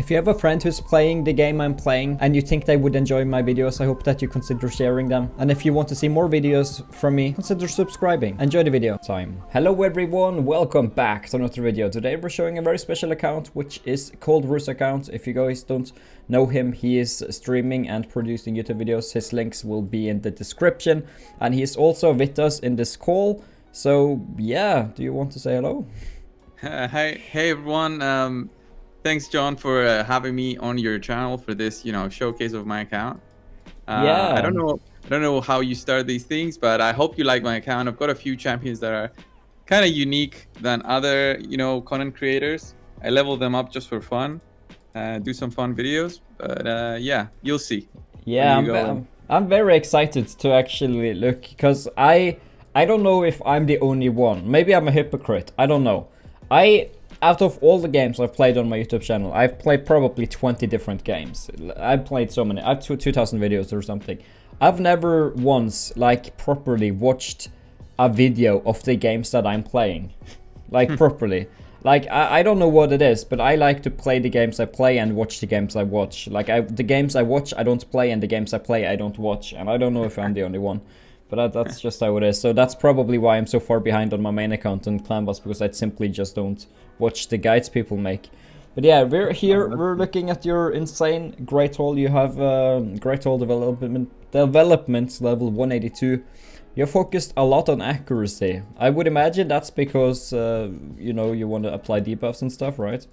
If you have a friend who's playing the game I'm playing and you think they would enjoy my videos, I hope that you consider sharing them. And if you want to see more videos from me, consider subscribing. Enjoy the video. Time. Hello everyone, welcome back to another video. Today we're showing a very special account, which is Cold Brew's account. If you guys don't know him, he is streaming and producing YouTube videos. His links will be in the description. And he is also with us in this call. So yeah, do you want to say hello? Hey everyone. Thanks, John, for having me on your channel for this, showcase of my account. Yeah. I don't know how you start these things, but I hope you like my account. I've got a few champions that are kind of unique than other, content creators. I level them up just for fun, do some fun videos. But yeah, you'll see. Yeah, I'm very excited to actually look, because I don't know if I'm the only one. Maybe I'm a hypocrite. I don't know. Out of all the games I've played on my YouTube channel, I've played probably 20 different games. I've played so many. I have 2,000 videos or something. I've never once, properly watched a video of the games that I'm playing. Properly. I don't know what it is, but I like to play the games I play and watch the games I watch. The games I watch, I don't play, and the games I play, I don't watch. And I don't know if I'm the only one. But that's just how it is. So that's probably why I'm so far behind on my main account on Clanboss, because I simply just don't watch the guides people make. But yeah, we're here. We're looking at your insane Great Hall. You have Great Hall development level 182. You're focused a lot on accuracy. I would imagine that's because you want to apply debuffs and stuff, right?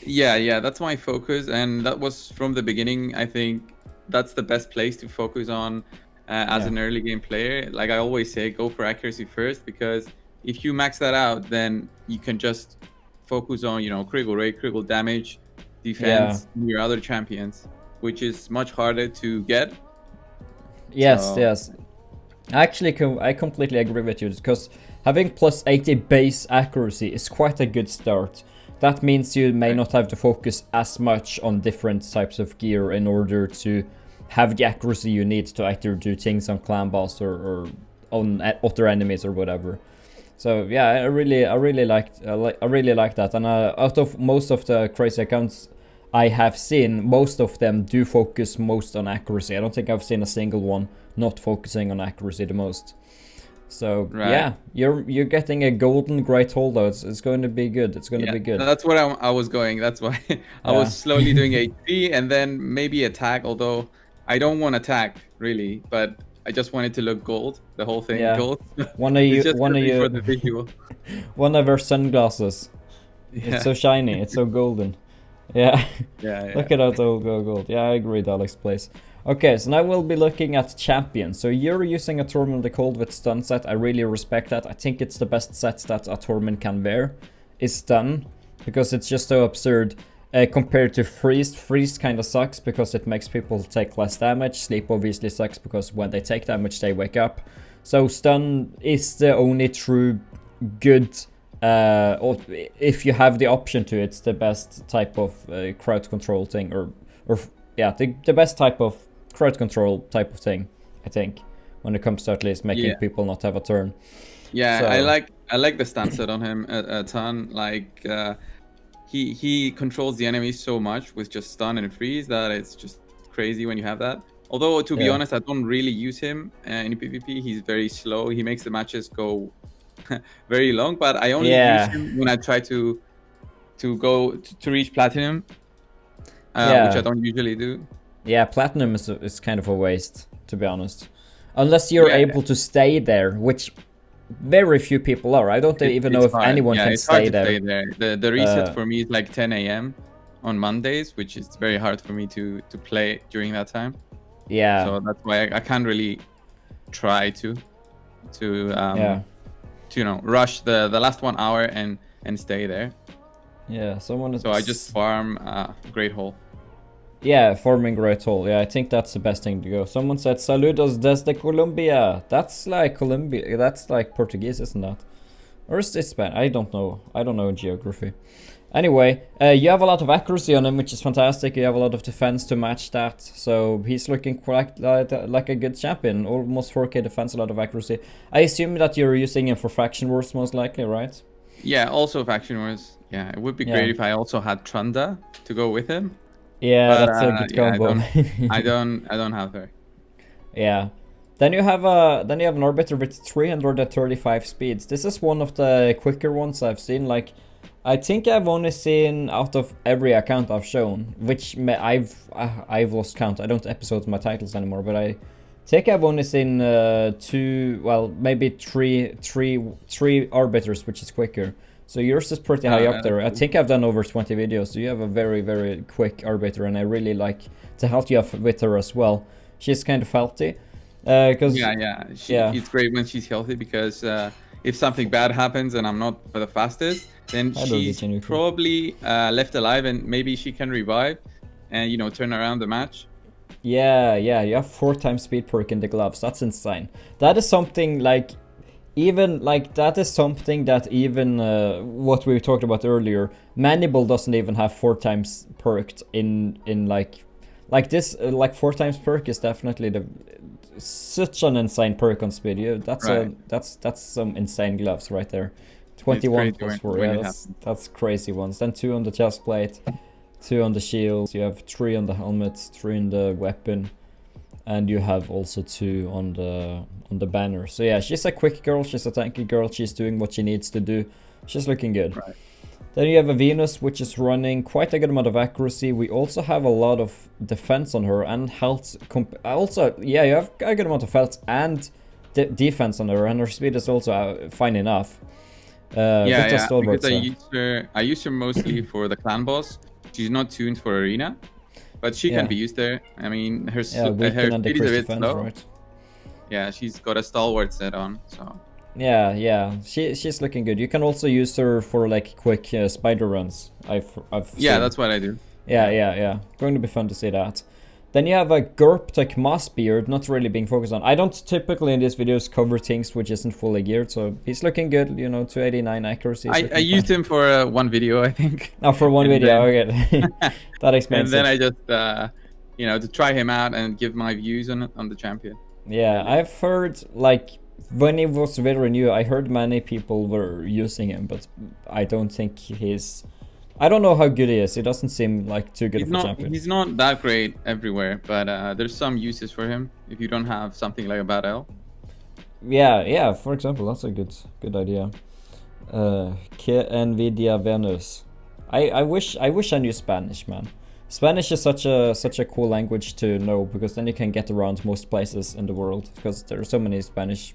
Yeah, that's my focus, and that was from the beginning. I think that's the best place to focus on. As an early game player, like I always say, go for accuracy first, because if you max that out, then you can just focus on, critical rate, critical damage, defense, your other champions, which is much harder to get. Yes. Actually, I completely agree with you, because having plus 80 base accuracy is quite a good start. That means you may not have to focus as much on different types of gear in order to have the accuracy you need to actually do things on clan boss or on other enemies or whatever. So yeah, I really like that. And out of most of the crazy accounts I have seen, most of them do focus most on accuracy. I don't think I've seen a single one not focusing on accuracy the most. So yeah, you're getting a golden Great Hall though. It's going to be good. It's going to be good. That's what I was going. That's why I was slowly doing HP and then maybe attack. Although I don't want attack really, but I just want it to look gold. The whole thing gold. One of you for the visual. One of our sunglasses. Yeah. It's so shiny. It's so golden. Yeah. Yeah. Look at that old gold. Yeah, I agree, Alex, please. Okay, so now we'll be looking at champions. So you're using a Torment the Cold with stun set. I really respect that. I think it's the best set that a Torment can wear is stun, because it's just so absurd. Compared to freeze. Freeze kind of sucks because it makes people take less damage. Sleep obviously sucks because when they take damage they wake up. So stun is the only true good, or if you have the option to, it's the best type of crowd control thing, or the best type of crowd control type of thing, I think, when it comes to at least making people not have a turn. Yeah, so I like the stun set on him a ton. He controls the enemy so much with just stun and freeze that it's just crazy when you have that. Although, to be honest, I don't really use him in PvP. He's very slow. He makes the matches go very long, but I only use him when I try to reach platinum, which I don't usually do. Yeah, platinum is kind of a waste, to be honest. Unless you're able to stay there, which very few people are. I don't even know if anyone can stay there. The reset for me is like 10 a.m. on Mondays, which is very hard for me to play during that time. Yeah. So that's why I can't really try to rush the last 1 hour and stay there. Yeah, So I just farm Great Hall. Yeah, farming Great Hall. Yeah, I think that's the best thing to go. Someone said, "Saludos desde Colombia." That's like Colombia. That's like Portuguese, isn't that? Or is it Spanish? I don't know. I don't know geography. Anyway, you have a lot of accuracy on him, which is fantastic. You have a lot of defense to match that. So he's looking quite like a good champion. Almost 4k defense, a lot of accuracy. I assume that you're using him for Faction Wars most likely, right? Yeah, also Faction Wars. Yeah, it would be great if I also had Trunda to go with him. Yeah, But that's a good yeah, combo. I don't have her. Yeah. Then you have an Arbiter with 335 speeds. This is one of the quicker ones I've seen. Like, I think I've only seen out of every account I've shown, which I've lost count. I don't episode my titles anymore, but I think I've only seen two, well, maybe three Arbiters, which is quicker. So yours is pretty high up there. I think I've done over 20 videos, so you have a very, very quick Arbiter, and I really like to help you with her as well. She's kind of healthy. It's great when she's healthy because if something bad happens and I'm not the fastest, then she's probably left alive and maybe she can revive and, you know, turn around the match. Yeah, you have 4 times speed perk in the gloves. That's insane. That is something like, even like, that is something that even what we talked about earlier, Mandible doesn't even have 4 times perked in like this. Like 4 times perk is definitely such an insane perk on speed. That's some insane gloves right there. 21 plus 4. Yeah, that's crazy ones. Then 2 on the chest plate, 2 on the shield. You have 3 on the helmet, 3 on the weapon, and you have also 2 on the banner. So yeah, she's a quick girl. She's a tanky girl. She's doing what she needs to do. She's looking good. Right. Then you have a Venus, which is running quite a good amount of accuracy. We also have a lot of defense on her and health. Also, yeah, you have a good amount of health and defense on her, and her speed is also fine enough. Because I use her mostly for the clan boss. She's not tuned for arena, but she can be used there. I mean, her speed is a bit slow. Right? Yeah, she's got a stalwart set on, so. Yeah, she's looking good. You can also use her for like quick spider runs. I've seen. That's what I do. Yeah. Going to be fun to see that. Then you have a Gurp-tech Moss Beard, not really being focused on. I don't typically in these videos cover things which isn't fully geared, so he's looking good, you know, 289 accuracy. I used him for one video, I think. Oh, for one video, okay. That explains it. And then I just, you know, to try him out and give my views on the champion. Yeah, I've heard, like, when he was very new, I heard many people were using him, but I don't think I don't know how good he is. He doesn't seem like too good of a champion. He's not that great everywhere, but there's some uses for him if you don't have something like a bad L. Yeah. For example, that's a good idea. Nvidia Venus. I wish I knew Spanish, man. Spanish is such a cool language to know, because then you can get around most places in the world, because there are so many Spanish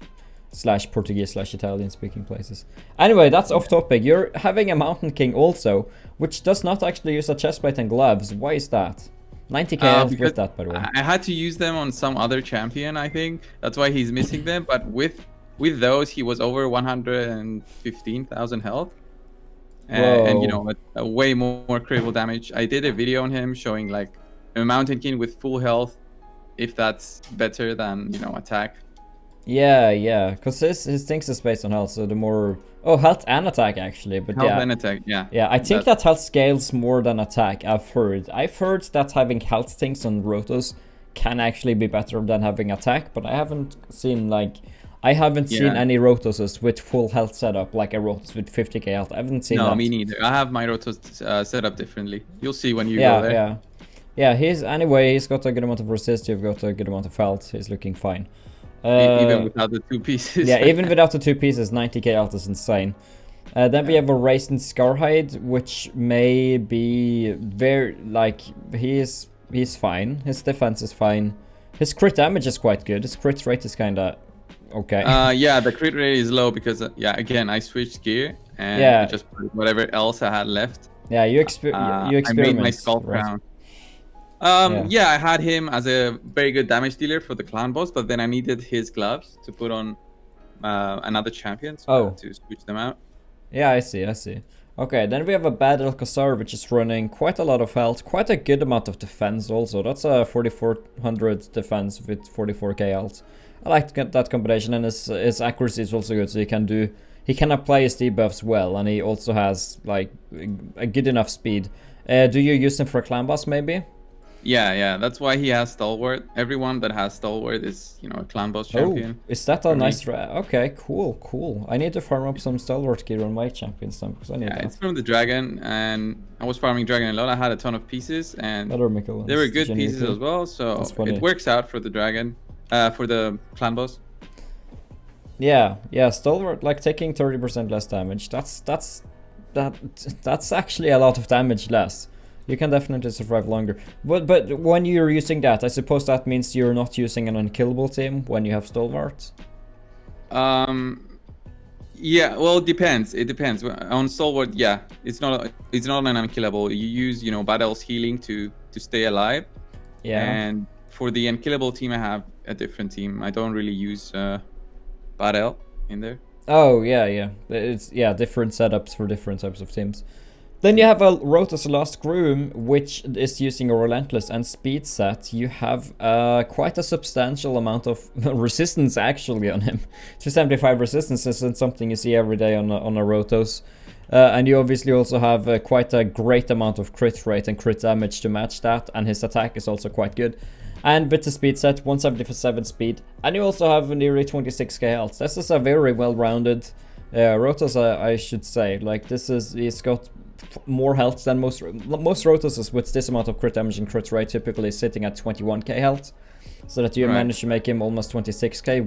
/ Portuguese / Italian speaking places. Anyway, that's off topic. You're having a Mountain King also, which does not actually use a chestplate and gloves. Why is that? 90k health with that, by the way. I had to use them on some other champion, I think. That's why he's missing them. But with those, he was over 115,000 health. And you know, a way more critical damage. I did a video on him showing like a Mountain King with full health, if that's better than, you know, attack. Yeah, because his things is based on health, so the more health and attack actually, but health and attack, yeah. I think that health scales more than attack. I've heard that having health things on rotos can actually be better than having attack, but I haven't seen seen any rotoses with full health setup, like a rotos with 50k health. I haven't seen that. No, me neither. I have my rotos set up differently. You'll see when you go there. Yeah, he's got a good amount of resist, you've got a good amount of health, he's looking fine. Even without the 2 pieces. Yeah, even without the 2 pieces, 90k health is insane. Then we have a Raisin Scarhide, which may be very, like, he's fine. His defense is fine. His crit damage is quite good. His crit rate is kind of okay. Yeah, the crit rate is low because, again, I switched gear and I just put whatever else I had left. Yeah, you experiment. I made my skull crown. I had him as a very good damage dealer for the clan boss, but then I needed his gloves to put on another champion, so to switch them out. Yeah, I see. Okay, then we have a Bad Alcazar, which is running quite a lot of health, quite a good amount of defense also. That's a 4400 defense with 44k health. I like that combination, and his accuracy is also good, so he can apply his debuffs well, and he also has like a good enough speed. Do you use him for a clan boss maybe? Yeah. That's why he has Stalwart. Everyone that has Stalwart is, you know, a clan boss champion. Oh, is that a nice... Okay, cool. I need to farm up some Stalwart gear on my champions then, because I need that. It's from the Dragon, and I was farming Dragon a lot. I had a ton of pieces, and they were good pieces as well, so it works out for the Dragon, for the clan boss. Yeah, Stalwart, like taking 30% less damage, that's actually a lot of damage less. You can definitely survive longer. But when you're using that, I suppose that means you're not using an unkillable team when you have Stalwart? Yeah, well, it depends. On Stalwart, yeah, it's not an unkillable. You use, you know, Bad El's healing to stay alive. Yeah. And for the unkillable team, I have a different team. I don't really use Bad El in there. Oh, yeah. It's, different setups for different types of teams. Then you have a Rotos Last Groom, which is using a Relentless and Speed set. You have quite a substantial amount of resistance actually on him. 275 resistance isn't something you see every day on a Rotos. And you obviously also have quite a great amount of crit rate and crit damage to match that. And his attack is also quite good. And with the speed set, 177 speed. And you also have nearly 26k health. This is a very well-rounded Rotos, I should say. Like, he's got more health than most Rotoses with this amount of crit damage and crit rate, typically sitting at 21k health. So that you manage to make him almost 26k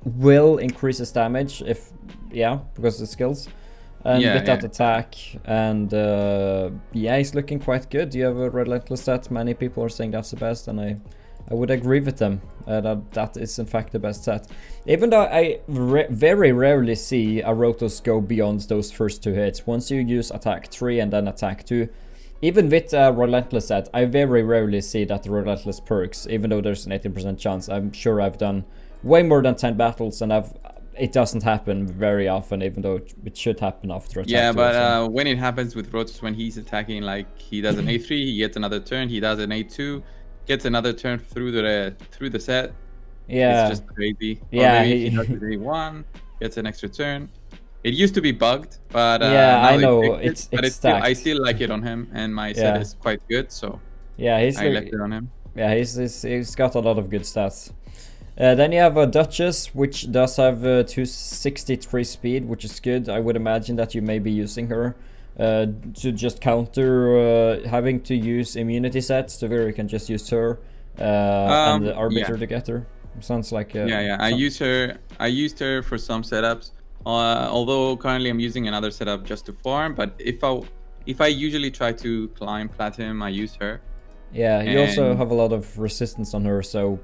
will increase his damage because of the skills. And with that attack, and he's looking quite good. You have a Relentless set. Many people are saying that's the best, and I would agree with them. That is in fact the best set. Even though I very rarely see a Rotos go beyond those first two hits. Once you use attack 3 and then attack 2, even with a Relentless set, I very rarely see that the Relentless perks, even though there's an 18% chance. I'm sure I've done way more than 10 battles, and it doesn't happen very often, even though it should happen after attack. Yeah, but when it happens with Rotos, when he's attacking, like he does an A3, he gets another turn, he does an A2, gets another turn through the set. Yeah, it's just crazy. Yeah, he does an A1, gets an extra turn. It used to be bugged, but I know it's still, I still like it on him, and my set is quite good, so yeah, I left it on him. Yeah, he's got a lot of good stats. Then you have a Duchess, which does have 263 speed, which is good. I would imagine that you may be using her to just counter having to use immunity sets, so where you can just use her and the Arbiter to get her. Sounds like I used her for some setups. Although currently I'm using another setup just to farm, but if I usually try to climb Platinum, I use her. Yeah, you also have a lot of resistance on her, so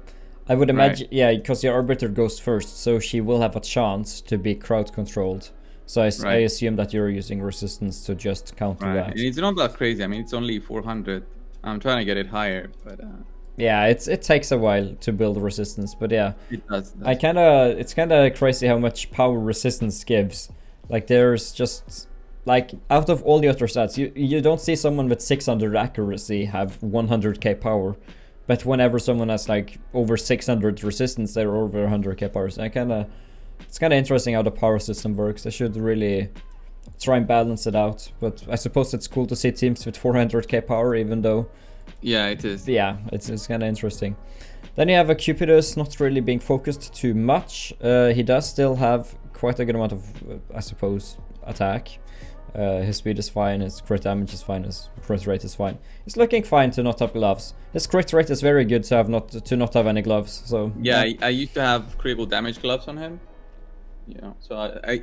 I would imagine, because your Arbiter goes first, so she will have a chance to be crowd controlled. So I assume that you're using resistance to just counter that. And it's not that crazy. I mean, it's only 400. I'm trying to get it higher, but yeah, it takes a while to build resistance, but yeah, it does. It's kind of crazy how much power resistance gives. Like, there's just, like, out of all the other stats, you don't see someone with 600 accuracy have 100k power. But whenever someone has like over 600 resistance, they're over 100k power. So it's kind of interesting how the power system works. I should really try and balance it out. But I suppose it's cool to see teams with 400k power, even though... Yeah, it is. Yeah, it's kind of interesting. Then you have a Cupidus not really being focused too much. He does still have quite a good amount of, I suppose, attack. His speed is fine, his crit damage is fine, his crit rate is fine. He's looking fine to not have gloves. His crit rate is very good to not have any gloves. So yeah, I used to have critical damage gloves on him. You know, so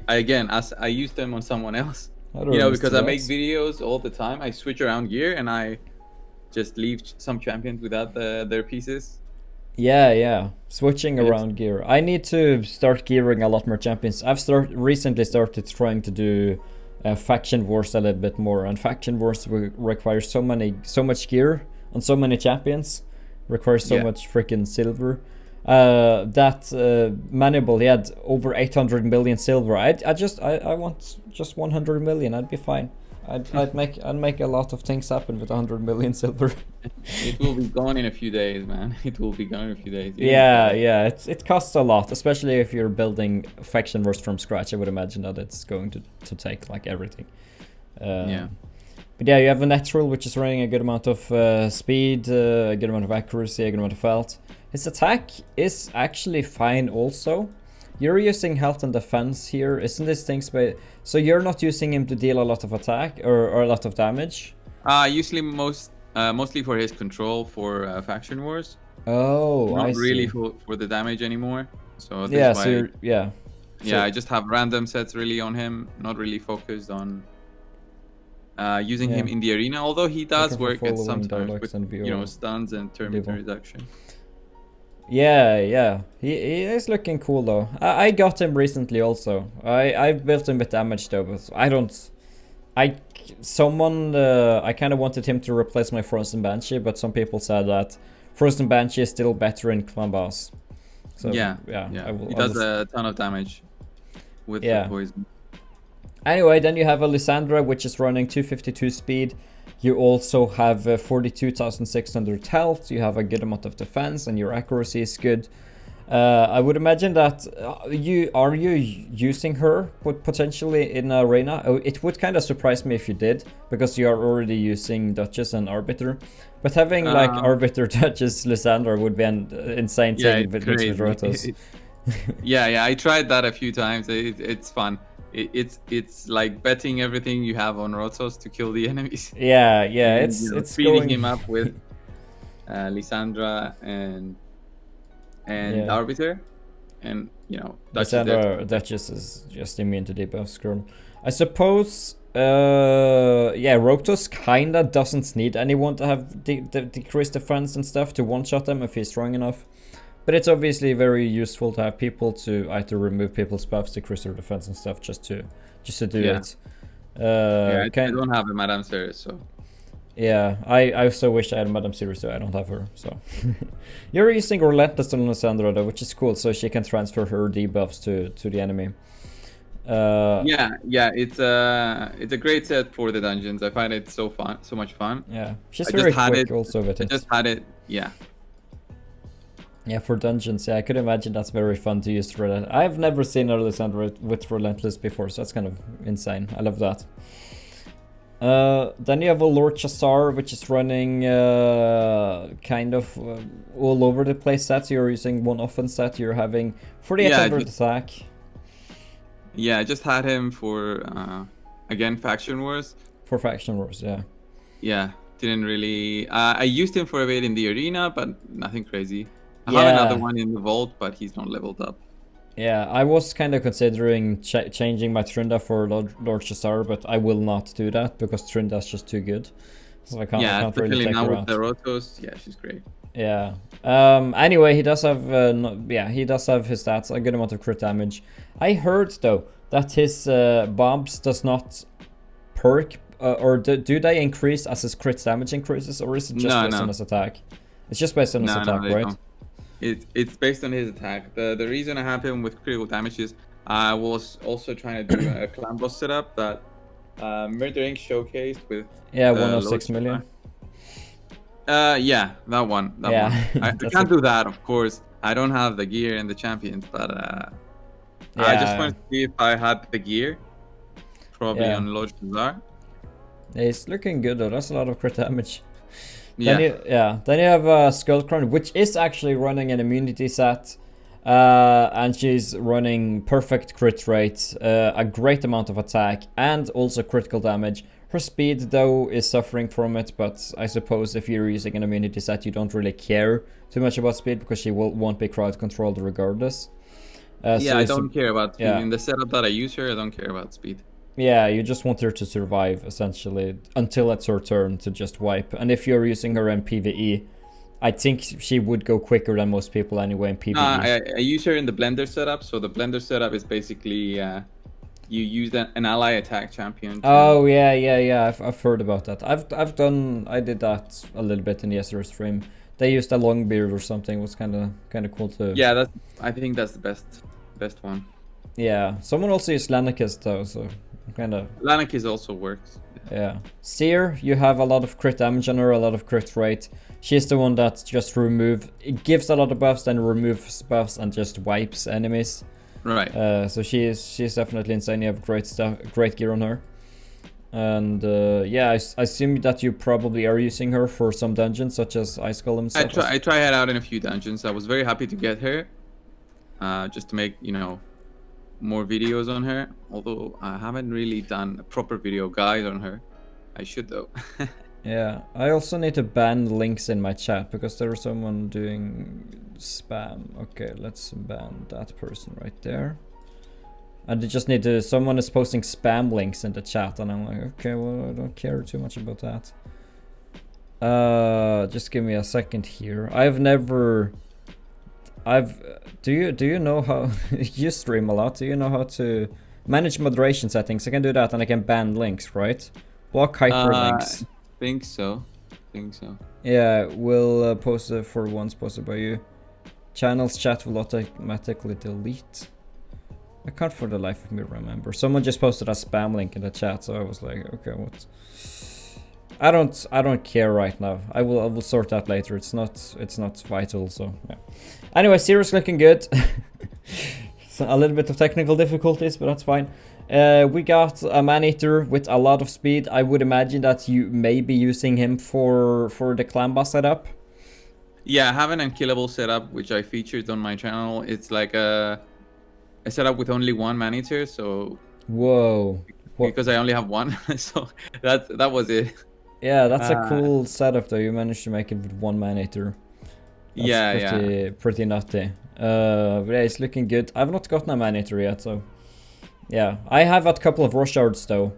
I used them on someone else. Because I make videos all the time. I switch around gear and I just leave some champions without their pieces. Yeah. Switching around gear. I need to start gearing a lot more champions. I've recently started trying to do faction wars a little bit more, and faction wars require so much gear on so many champions, requires so much freaking silver. That Manable, he had over 800 million silver. I want just 100 million. I'd be fine. I'd make a lot of things happen with 100 million silver. It will be gone in a few days, man. It will be gone in a few days. Yeah. It costs a lot, especially if you're building faction wars from scratch. I would imagine that it's going to take like everything. But But yeah, you have a natural, which is running a good amount of speed, a good amount of accuracy, a good amount of health. His attack is actually fine also. You're using health and defense here, isn't this things by... So you're not using him to deal a lot of attack or a lot of damage? Usually mostly for his control for faction wars. Oh, Not I really see. for the damage anymore. So this Yeah, is why so you're, yeah. I just have random sets really on him, not really focused on using him in the arena. Although he does work at sometimes with stuns and terminator reduction. Yeah, he is looking cool though. I got him recently also. I built him with damage though, but I kind of wanted him to replace my Frozen Banshee, but some people said that Frozen Banshee is still better in Clan Boss. So yeah. He does a ton of damage with the poison. Anyway, then you have Alessandra, which is running 252 speed. You also have 42,600 health. You have a good amount of defense, and your accuracy is good. I would imagine that you using her potentially in arena. Oh, it would kind of surprise me if you did, because you are already using Duchess and Arbiter. But having like Arbiter, Duchess, Lysandra would be an insane thing with Rotos. Yeah, I tried that a few times. It's fun. It's like betting everything you have on Rotos to kill the enemies. Yeah, and, it's feeding him up with Lysandra and Arbiter, and Duchess is just immune to debuffs. Girl, I suppose. Rotos kinda doesn't need anyone to have decreased defense and stuff to one-shot them if he's strong enough. But it's obviously very useful to have people to either remove people's buffs, decrease their defense and stuff, just to do it. I don't have a Madame Series, so. Yeah, I also wish I had Madame Series, so I don't have her. So you're using Relentless on Alessandra though, which is cool, so she can transfer her debuffs to the enemy. It's a great set for the dungeons. I find it so much fun. Yeah, she's very quick also with it. I just had it, Yeah, for dungeons, I could imagine that's very fun to use Relentless. I've never seen Alessandra with Relentless before, so that's kind of insane. I love that. Then you have a Lord Chazar, which is running kind of all over the place sets. You're using one offense set, you're having 4800 attack. Yeah, I just had him for, again, Faction Wars. For Faction Wars, yeah. Yeah, didn't really... I used him for a bit in the arena, but nothing crazy. I have another one in the vault, but he's not leveled up. Yeah, I was kind of considering changing my Trinda for Lord Chazar, but I will not do that because Trinda is just too good. So I can't really take now her with out. the Rotos, yeah, she's great. Yeah. Anyway, he does have he does have his stats, a good amount of crit damage. I heard though that his bombs does not perk, or do they increase as his crit damage increases, or is it just based on his attack? It's just based on his attack, right? Don't. It's based on his attack. The reason I have him with critical damage is I was also trying to do a clan boss setup that Murdering showcased with 106 million. That one. I can't do that, of course. I don't have the gear and the champions, but I just wanted to see if I had the gear. Probably on Lord Chazar. It's looking good though. That's a lot of crit damage. Yeah. Then you have Skull Crown, which is actually running an immunity set. And she's running perfect crit rate, a great amount of attack, and also critical damage. Her speed, though, is suffering from it, but I suppose if you're using an immunity set, you don't really care too much about speed, because she won't be crowd controlled regardless. I don't care about speed. In the setup that I use her, I don't care about speed. Yeah, you just want her to survive, essentially, until it's her turn to just wipe. And if you're using her in PvE, I think she would go quicker than most people anyway in PvE. I use her in the blender setup. So the blender setup is basically you use an ally attack champion. Oh yeah. I've heard about that. I did that a little bit in the yesterday stream. They used a long beard or something. It was kind of cool too. Yeah, I think that's the best one. Yeah, someone also used Lanakis though, so kind of. Lanakis also works. Yeah. Seer, you have a lot of crit damage on her, a lot of crit rate. She's the one that just it gives a lot of buffs, then removes buffs and just wipes enemies. Right. So she's definitely insane. You have great gear on her. And yeah, I assume that you probably are using her for some dungeons, such as Ice Golem. I try it out in a few dungeons. I was very happy to get her, just to make more videos on her. Although I haven't really done a proper video guide on her. I should though. Yeah, I also need to ban links in my chat because there is someone doing spam. Okay, let's ban that person right there. And they just need to, someone is posting spam links in the chat and I'm like, okay, well, I don't care too much about that. Just give me a second here. Do you know how, you stream a lot, do you know how to manage moderation settings? I can do that and I can ban links, right? Block hyperlinks. Think so. Yeah, we'll post it for once posted by you. Channels chat will automatically delete. I can't for the life of me remember. Someone just posted a spam link in the chat, so I was like, okay, what? I don't care right now. I will sort that later. It's not vital, so yeah. Anyway, Zero's looking good. So a little bit of technical difficulties, but that's fine. We got a man-eater with a lot of speed. I would imagine that you may be using him for the clan boss setup. Yeah, I have an unkillable setup which I featured on my channel. It's like a setup with only one man-eater, so whoa. Because I only have one, so that was it. Yeah, that's a cool setup though. You managed to make it with one man-eater. Pretty nutty. But yeah, it's looking good. I've not gotten a man-eater yet, so yeah. I have a couple of rush shards though.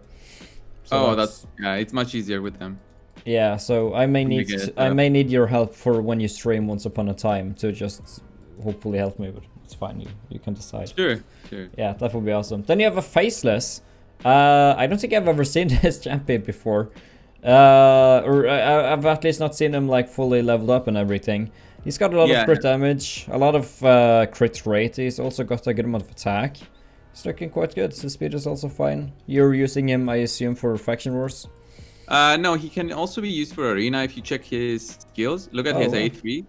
So that's it's much easier with them. Yeah, so I may need your help for when you stream once upon a time to just hopefully help me, but it's fine. You can decide. Sure. Yeah, that would be awesome. Then you have a faceless. I don't think I've ever seen this champion before. Or I've at least not seen him like fully leveled up and everything. He's got a lot of crit damage, a lot of crit rate. He's also got a good amount of attack. He's looking quite good. His speed is also fine. You're using him, I assume, for faction wars? No, he can also be used for arena if you check his skills. Look at his A3.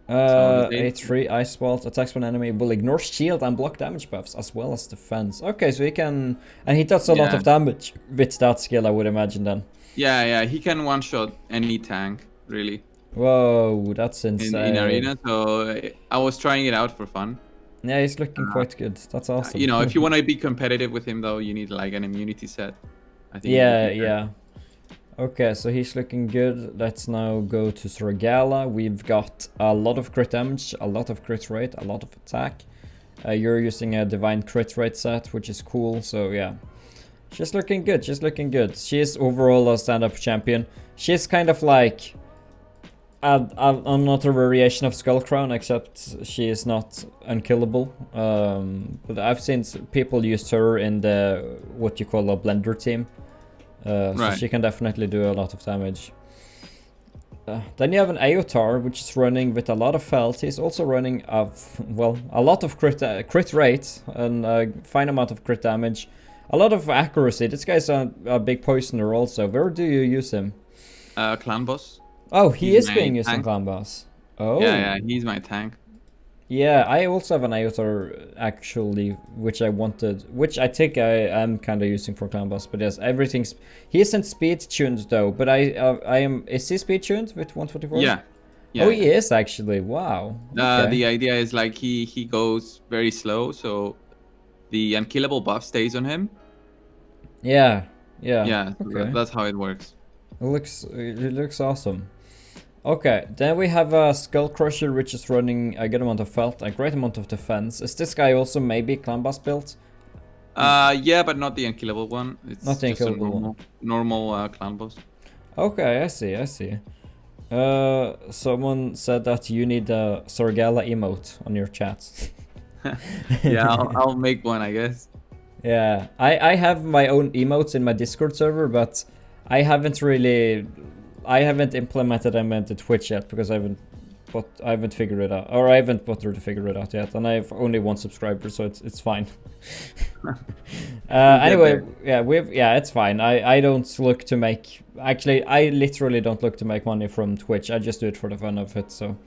A3, Ice Bolt, attacks one enemy, will ignore shield and block damage buffs as well as defense. Okay, so he can, and he does a lot of damage with that skill, I would imagine then. Yeah, he can one-shot any tank, really. Whoa, that's insane. In arena, so I was trying it out for fun. Yeah, he's looking quite good. That's awesome. If you want to be competitive with him though, you need like an immunity set. I think. Yeah. Okay, so he's looking good. Let's now go to Sorgala. We've got a lot of crit damage, a lot of crit rate, a lot of attack. You're using a divine crit rate set, which is cool. So yeah, she's looking good. She's overall a stand-up champion. She's kind of like another variation of Skull Crown, except she is not unkillable. But I've seen people use her in the what you call a blender team. So she can definitely do a lot of damage. Then you have an Aotar, which is running with a lot of health. He's also running a lot of crit rate and a fine amount of crit damage. A lot of accuracy. This guy's a big poisoner also. Where do you use him? Clan boss. Oh, he's being used in clan boss. Oh. Yeah, he's my tank. Yeah, I also have an Aotar actually, which I think I am kind of using for clan boss. But yes, everything's. He isn't speed tuned though. But I am. Is he speed tuned with 124? Yeah. Oh, he is actually. Wow. Okay. The idea is like he goes very slow, so the unkillable buff stays on him. Yeah. Okay. That's how it works. It looks awesome. Okay, then we have a Skull Crusher, which is running a good amount of health, a great amount of defense. Is this guy also maybe clan boss built? Yeah, but not the unkillable one. It's not the unkillable one. Normal clan boss. Okay, I see. Someone said that you need a Sorgala emote on your chats. Yeah, I'll make one, I guess. Yeah, I have my own emotes in my Discord server, but I haven't implemented them into Twitch yet because I haven't figured it out, or I haven't bothered to figure it out yet, and I have only one subscriber, so it's fine. Anyway, it's fine. I don't look to make. Actually, I literally don't look to make money from Twitch. I just do it for the fun of it. So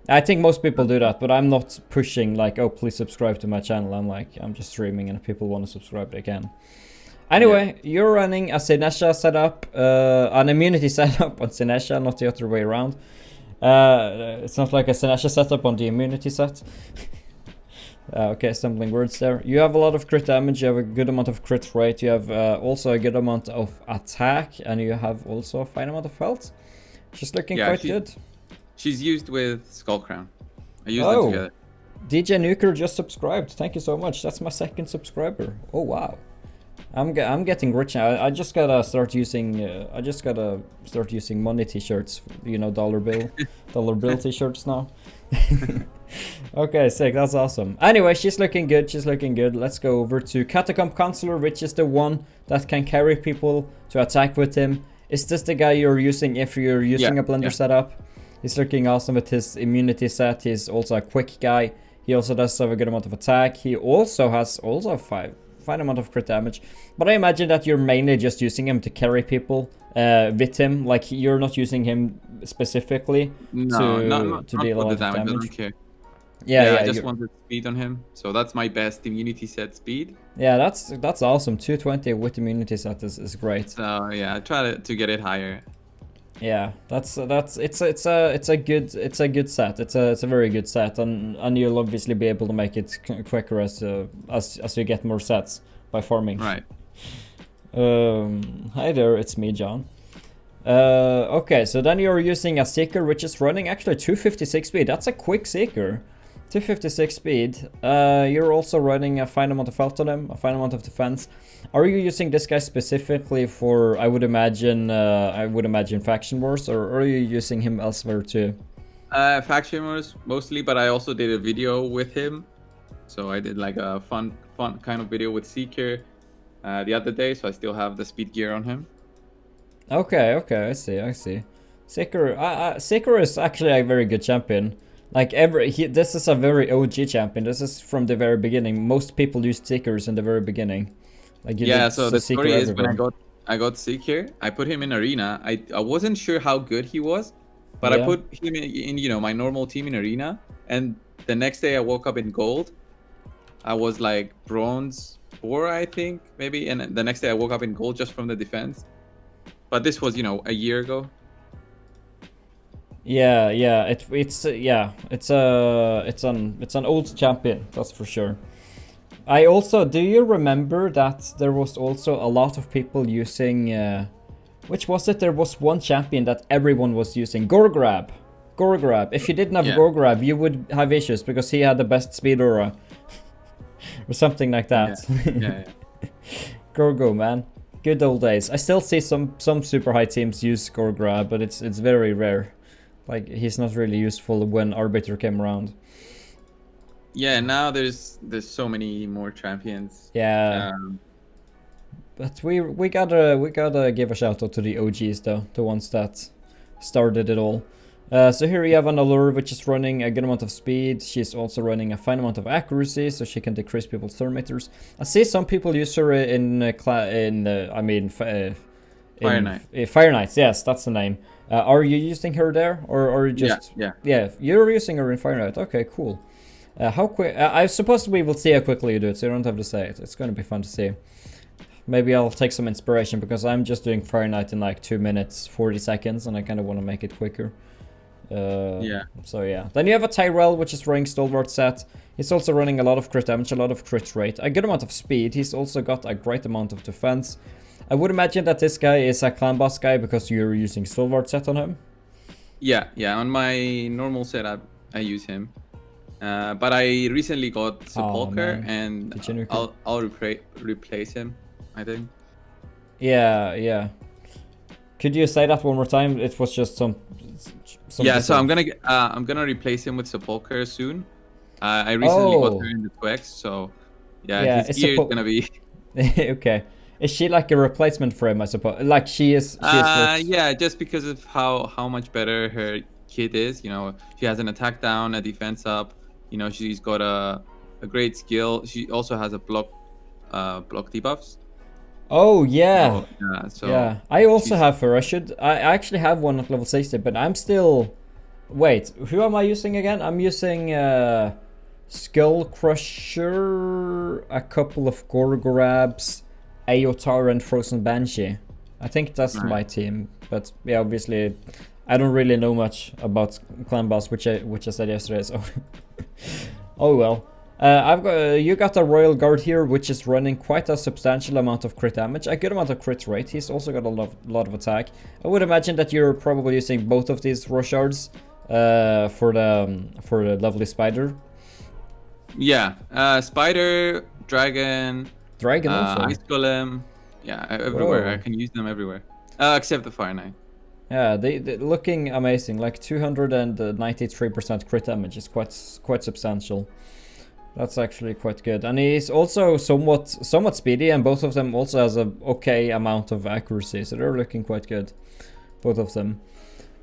I think most people do that, but I'm not pushing like, oh, please subscribe to my channel. I'm just streaming, and if people want to subscribe, they can. Anyway, you're running a Sinesha setup, an immunity setup on Sinesha, not the other way around. It's not like a Sinesha setup on the immunity set. Okay, stumbling words there. You have a lot of crit damage, you have a good amount of crit rate, you have also a good amount of attack, and you have also a fine amount of health. She's looking quite good. She's used with Skull Crown. I use them together. DJ Nuker just subscribed. Thank you so much. That's my second subscriber. Oh wow. I'm getting rich now. I just gotta start using money t-shirts, you know, dollar bill t-shirts now. Okay, sick, that's awesome. Anyway, she's looking good. Let's go over to Catacomb Counselor, which is the one that can carry people to attack with him. Is this the guy you're using if you're using a blender setup? He's looking awesome with his immunity set. He's also a quick guy. He also does have a good amount of attack. He also has a fine amount of crit damage. But I imagine that you're mainly just using him to carry people with him. Like, you're not using him specifically to deal a lot of damage. I don't care. Yeah, I just wanted speed on him. So that's my best immunity set speed. Yeah, that's awesome. 220 with immunity set is great. So yeah, I try to get it higher. Yeah, it's a good set. It's a very good set, and you'll obviously be able to make it quicker as you get more sets by farming. Right. Hi there, it's me, John. Okay, so then you're using a Seeker, which is running actually 256 speed. That's a quick Seeker. 256 speed. You're also running a fine amount of health on him, a fine amount of defense. Are you using this guy specifically for, I would imagine Faction Wars, or are you using him elsewhere too? Faction Wars mostly, but I also did a video with him. So I did like a fun kind of video with Seeker the other day, so I still have the speed gear on him. Okay, I see. Seeker is actually a very good champion. Like this is a very OG champion. This is from the very beginning. Most people used Seekers in the very beginning. Like so the story is when I got Seeker, I put him in arena. I wasn't sure how good he was, but I put him in my normal team in arena, and the next day I woke up in gold. I was like bronze 4, I think, maybe, and the next day I woke up in gold just from the defense. But this was, a year ago. Yeah, it's an old champion, that's for sure. Do you remember that there was also a lot of people using, which was it? There was one champion that everyone was using, Gorgrab. If you didn't have Gorgrab, you would have issues because he had the best speed aura. Or something like that. Yeah. Gorgo, man. Good old days. I still see some super high teams use Gorgrab, but it's very rare. Like, he's not really useful when Arbiter came around. Yeah, now there's so many more champions. Yeah. But we gotta give a shout out to the OGs though, the ones that started it all. So here you have an Allure, which is running a good amount of speed. She's also running a fine amount of accuracy, so she can decrease people's turn meters. I see some people use her Fire Knights, yes, that's the name. Are you using her there, or just? Yeah, you're using her in Fire Knight. Okay, cool. How quick? I suppose we will see how quickly you do it, so you don't have to say it. It's going to be fun to see. Maybe I'll take some inspiration because I'm just doing Fire Knight in like 2 minutes 40 seconds, and I kind of want to make it quicker. So yeah. Then you have a Tyrell, which is running Stalwart set. He's also running a lot of crit damage, a lot of crit rate, a good amount of speed. He's also got a great amount of defense. I would imagine that this guy is a clan boss guy because you're using Stalwart set on him. Yeah. On my normal setup, I use him. But I recently got Sepulcher, and I'll replace him, I think. Yeah. Could you say that one more time? It was just some. So I'm gonna replace him with Sepulcher soon. I recently got her in the 2X, so his gear is gonna be. Okay. Is she like a replacement for him, I suppose? Like she is. Yeah, just because of how much better her kit is. She has an attack down, a defense up. She's got a great skill. She also has a block debuffs. Oh yeah. So I also have her. I actually have one at level 60, but I'm still. Wait, who am I using again? I'm using Skull Crusher, a couple of Gorgrabs, Aotar and Frozen Banshee. I think that's my team, but yeah, obviously, I don't really know much about Clan Boss, which I said yesterday. So, oh well. You got a Royal Guard here, which is running quite a substantial amount of crit damage, a good amount of crit rate. He's also got a lot of attack. I would imagine that you're probably using both of these rush shards for the lovely spider. Yeah, spider, dragon also. ice golem. Yeah, everywhere. Whoa. I can use them everywhere, except the Fire Knight. Yeah, they looking amazing. Like 293% crit damage is quite substantial. That's actually quite good, and he's also somewhat speedy, and both of them also has a okay amount of accuracy, so they're looking quite good, both of them.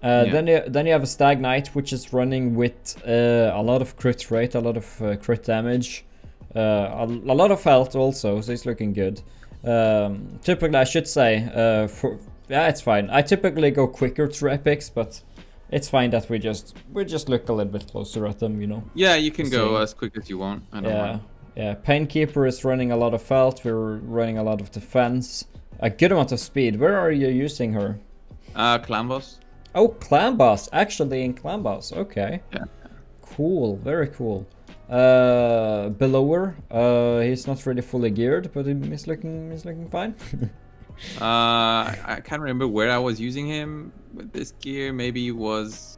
Then you have a Stag Knight, which is running with a lot of crit rate, a lot of crit damage, a lot of health also, so he's looking good. Typically, I should say, it's fine. I typically go quicker through epics, but it's fine that we just look a little bit closer at them, you know. Yeah, you can go as quick as you want. I don't mind. Yeah. Painkeeper is running a lot of health. We're running a lot of defense. A good amount of speed. Where are you using her? Clan Boss. Oh, Clan Boss. Actually in Clan Boss. Okay. Yeah. Cool. Very cool. Below her, he's not really fully geared, but he's looking fine. I can't remember where I was using him with this gear. Maybe it was,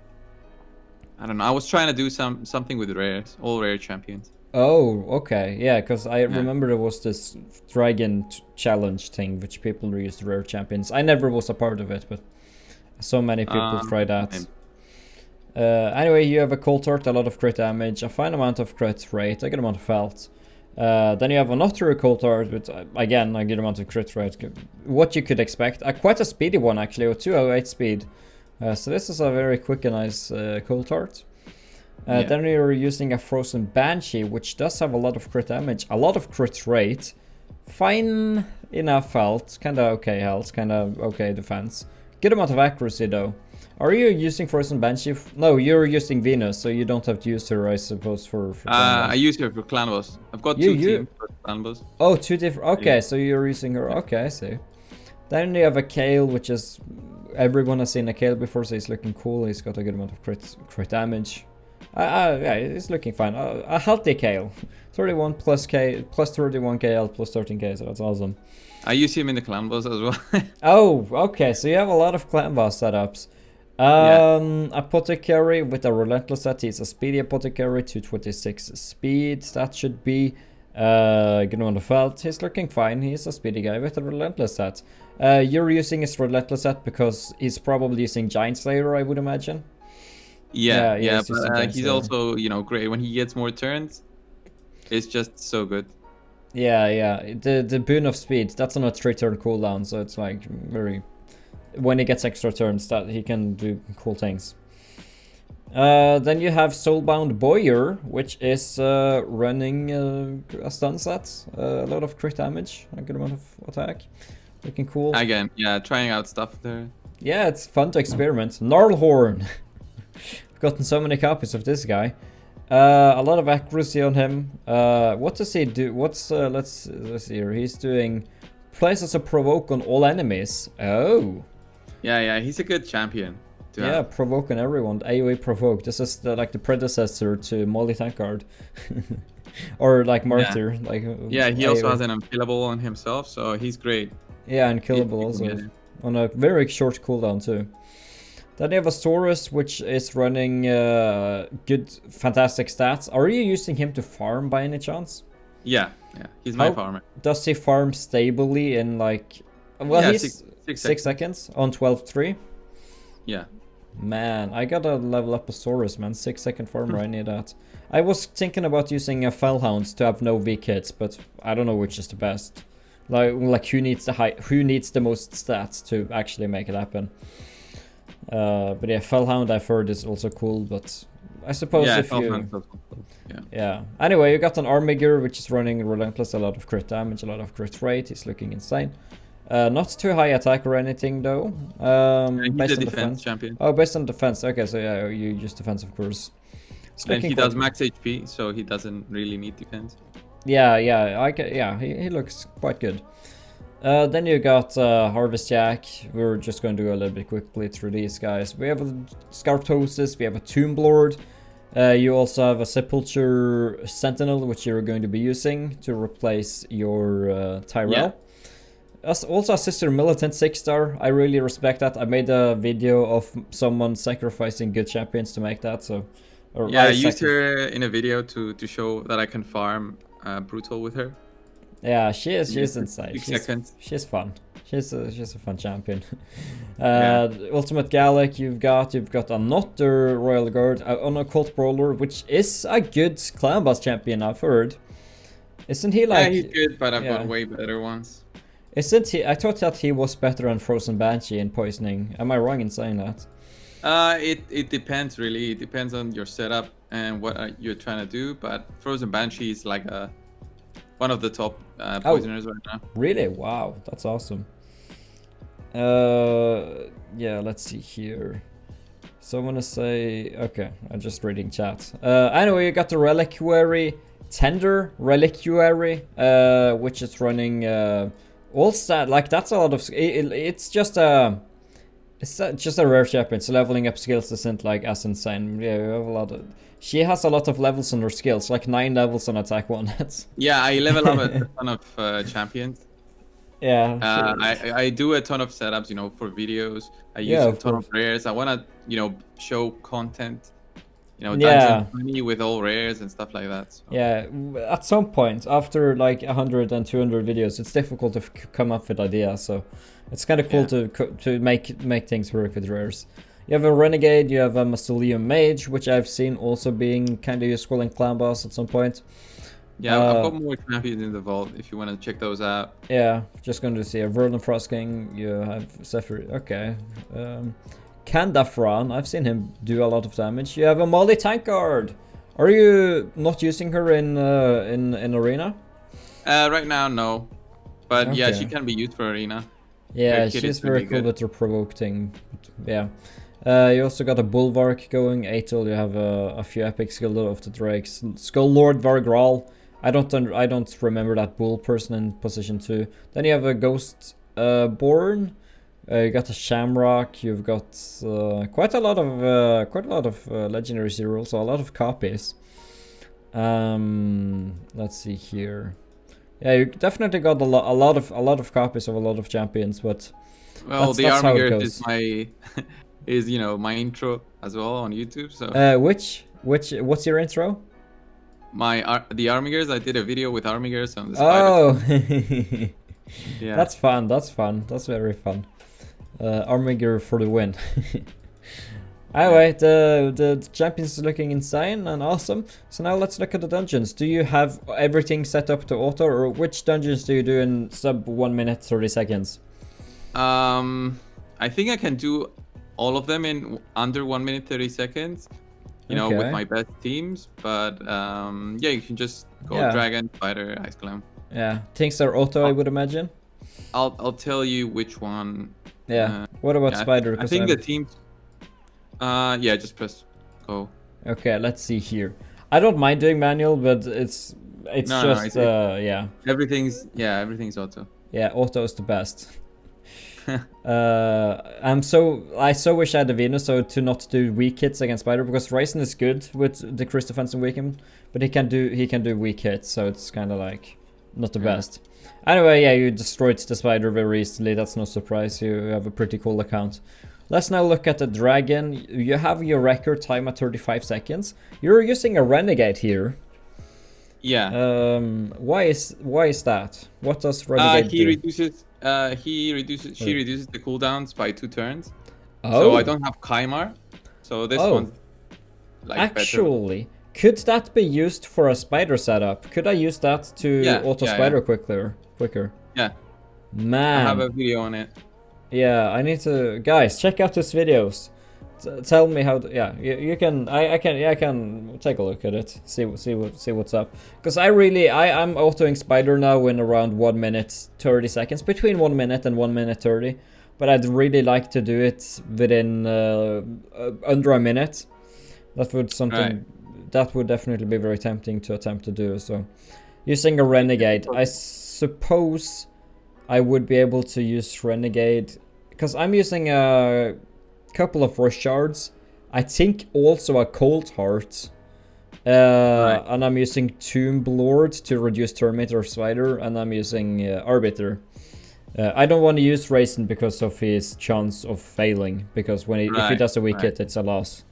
I don't know. I was trying to do something with rares, all rare champions. Oh, okay, yeah, because I remember there was this dragon challenge thing, which people used rare champions. I never was a part of it, but so many people tried that. Anyway, you have a Cold Heart, a lot of crit damage, a fine amount of crit rate, a good amount of health. Then you have another Cold Heart with, again, a good amount of crit rate. What you could expect. Quite a speedy one, actually, with 208 speed. So this is a very quick and nice Cold Heart. Then you're using a Frozen Banshee, which does have a lot of crit damage, a lot of crit rate. Fine enough health, kind of okay health, kind of okay defense. Good amount of accuracy, though. Are you using Frozen Banshee? No, you're using Venus, so you don't have to use her, I suppose, for I use her for Clan Boss. I've got two teams for Clan Boss. Oh, two different. Okay, so you're using her. Okay, I see. Then you have a Kale, which is everyone has seen a Kale before, so he's looking cool. He's got a good amount of crit damage. Yeah, he's looking fine. A healthy Kale, 31 plus 31 KL plus 13k, so that's awesome. I use him in the Clan Boss as well. Oh, okay, so you have a lot of Clan Boss setups. Apothecary with a relentless set. He's a speedy apothecary, 226 speed. That should be good amount of health. He's looking fine. He's a speedy guy with a relentless set. You're using his relentless set because he's probably using Giant Slayer, I would imagine. Yeah, but he's also, great when he gets more turns. It's just so good. Yeah. The boon of speed, that's on a 3-turn cooldown, so it's like very. When he gets extra turns, that he can do cool things. Then you have Soulbound Boyer, which is running a stun set, a lot of crit damage, a good amount of attack, looking cool. Again, yeah, trying out stuff there. Yeah, it's fun to experiment. Gnarlhorn, I've gotten so many copies of this guy. A lot of accuracy on him. What does he do? What's let's see here. He's doing places a provoke on all enemies. Oh. Yeah, he's a good champion. Yeah, provoke on everyone. AoE provoke. This is like the predecessor to Molly Tankard. Or like Martyr. Yeah, he also has an unkillable on himself, so he's great. Yeah, unkillable also. On a very short cooldown too. Then you have a Saurus, which is running good, fantastic stats. Are you using him to farm by any chance? Yeah, he's my farmer. Does he farm stably in like... Well, yeah, he's 6 seconds on 12-3. Yeah. Man, I gotta level up a Saurus, man. 6-second farmer, I need that. I was thinking about using a Fellhound to have no weak hits, but I don't know which is the best. Like who needs the most stats to actually make it happen. But yeah, Fellhound I've heard is also cool, but I suppose if you... Yeah. Anyway, you got an Armiger, which is running relentless, a lot of crit damage, a lot of crit rate. He's looking insane. Not too high attack or anything though. Based on defense champion. Oh, based on defense. Okay, so yeah, you use defense, of course. And he does max HP, so he doesn't really need defense. Yeah, he looks quite good. Then you got Harvest Jack. We're just going to go a little bit quickly through these guys. We have a Scarptosis, we have a Tomb Lord. You also have a Sepulture Sentinel, which you're going to be using to replace your Tyrell. Yeah. Also a Sister Militant 6-star. I really respect that. I made a video of someone sacrificing good champions to make that. So, I used her in a video to show that I can farm Brutal with her. Yeah, she's insane. She's fun. She's a fun champion. Ultimate Gallic, you've got another Royal Guard on a Colt Brawler, which is a good clan boss champion, I've heard. Isn't he like? Yeah, he's good, but I've got way better ones. Isn't he? I thought that he was better than Frozen Banshee in poisoning. Am I wrong in saying that? It depends really. It depends on your setup and what you're trying to do. But Frozen Banshee is like one of the top poisoners right now. Really? Wow, that's awesome. Yeah, let's see here. So I'm gonna say, okay, I'm just reading chat. Anyway, you got the Reliquary, Tender Reliquary, which is running all stat. Like that's a lot of. It's just a rare champion. So leveling up skills isn't like as insane. Yeah, you have a lot of. She has a lot of levels on her skills, like 9 levels on attack 1 hits. Yeah, I level up a ton of champions. Yeah. I do a ton of setups, for videos. I use a ton of rares. I want to, show content, dungeon 20 with all rares and stuff like that. So. Yeah, at some point, after like 100 and 200 videos, it's difficult to come up with ideas. So it's kind of cool to make things work with rares. You have a Renegade, you have a Mausoleum Mage, which I've seen also being kind of useful in Clan Boss at some point. Yeah, I've got more champions in the vault if you want to check those out. Yeah, just going to see a Verdant Frost King, you have Zephyr, okay. Kandafran, I've seen him do a lot of damage. You have a Molly Tankard. Are you not using her in Arena? Right now, no. But yeah, she can be used for Arena. Yeah, she's very cool with her provoke thing. Yeah. You also got a Bulwark going, Atel, you have a few epic skill of the Drakes. Skull Lord Vargral. I don't remember that bull person in position 2. Then you have a Ghost Born. You got a Shamrock. You've got quite a lot of legendary zeros, so a lot of copies. Let's see here. Yeah, you definitely got a lot of copies of a lot of champions, but well, the Armiger is my intro as well on YouTube. So what's your intro? The Armigers. I did a video with Armigers on the spider. Oh, yeah, that's fun. That's very fun. Armiger for the win. Anyway, the champions is looking insane and awesome. So now let's look at the dungeons. Do you have everything set up to auto, or which dungeons do you do in sub 1 minute 30 seconds? I think I can do all of them in under 1 minute 30 seconds. With my best teams. But yeah, you can just go Dragon, Spider, Ice Clam. Yeah, things are auto, I would imagine. I'll tell you which one. Yeah. What about Spider? I think the teams. Yeah, just press go. Okay, let's see here. I don't mind doing manual, but it's yeah. Everything's auto. Yeah, auto is the best. I so wish I had a Venus so to not do weak hits against Spider, because Ryzen is good with decreased defense and weaken, but he can do weak hits, so it's kind of like not the best. Anyway, yeah, you destroyed the Spider very easily. That's no surprise. You have a pretty cool account. Let's now look at the Dragon. You have your record time at 35 seconds. You're using a Renegade here. Yeah. Why is that? What does Renegade do? She reduces the cooldowns by 2 turns. So I don't have Kymar. So this one's like actually better. Could that be used for a Spider setup? Could I use that to auto Spider quicker? Yeah. Man. I have a video on it. Yeah, I need to, guys, check out his videos. Tell me how. You can. I can take a look at it. See what's up. Because I'm autoing Spider now in around 1 minute 30 seconds, between 1 minute and 1 minute 30. But I'd really like to do it within under a minute. That would definitely be very tempting to attempt to do. So, using a Renegade, I suppose. I would be able to use Renegade, because I'm using a couple of Rush Shards. I think also a Cold Heart. And I'm using Tomb Lord to reduce Terminator Spider, and I'm using Arbiter. I don't want to use Raisin because of his chance of failing, because when if he does a weak hit, it's a loss.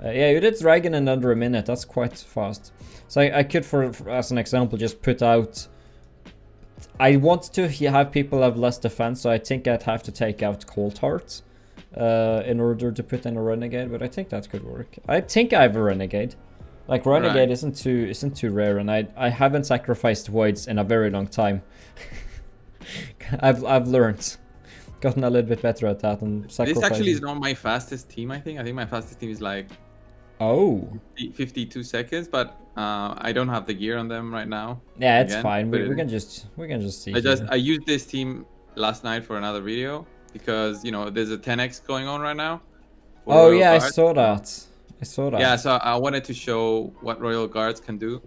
Yeah, you did Dragon in under a minute. That's quite fast. So I could, for as an example, just put out... I want to have people have less defense, so I think I'd have to take out Cold Heart in order to put in a Renegade, but I think that could work. I think I have a Renegade. Like, Renegade isn't too rare, and I haven't sacrificed Voids in a very long time. I've learned. Gotten a little bit better at that, and sacrificing. This actually is not my fastest team, I think. I think my fastest team is like 52 seconds, but I don't have the gear on them right now. Yeah, it's fine. We can just see. I used this team last night for another video because, you know, there's a 10x going on right now. Oh yeah, I saw that. Yeah, so I wanted to show what Royal Guards can do.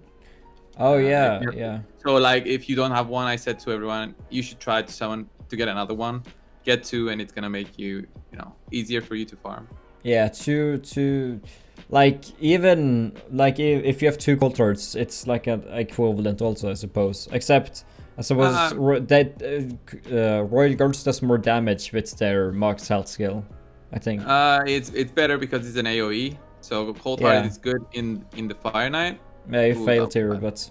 Oh yeah. So like, if you don't have one, I said to everyone, you should try to summon to get another one. Get two, and it's gonna make you, you know, easier for you to farm. Yeah, two. Like, even like if you have two Cold Hearts, it's like an equivalent also, I suppose. Except I suppose Royal Guards does more damage with their max health skill, I think. It's better because it's an AoE. So Cold Heart is good in the Fire Knight. Yeah, you failed here, but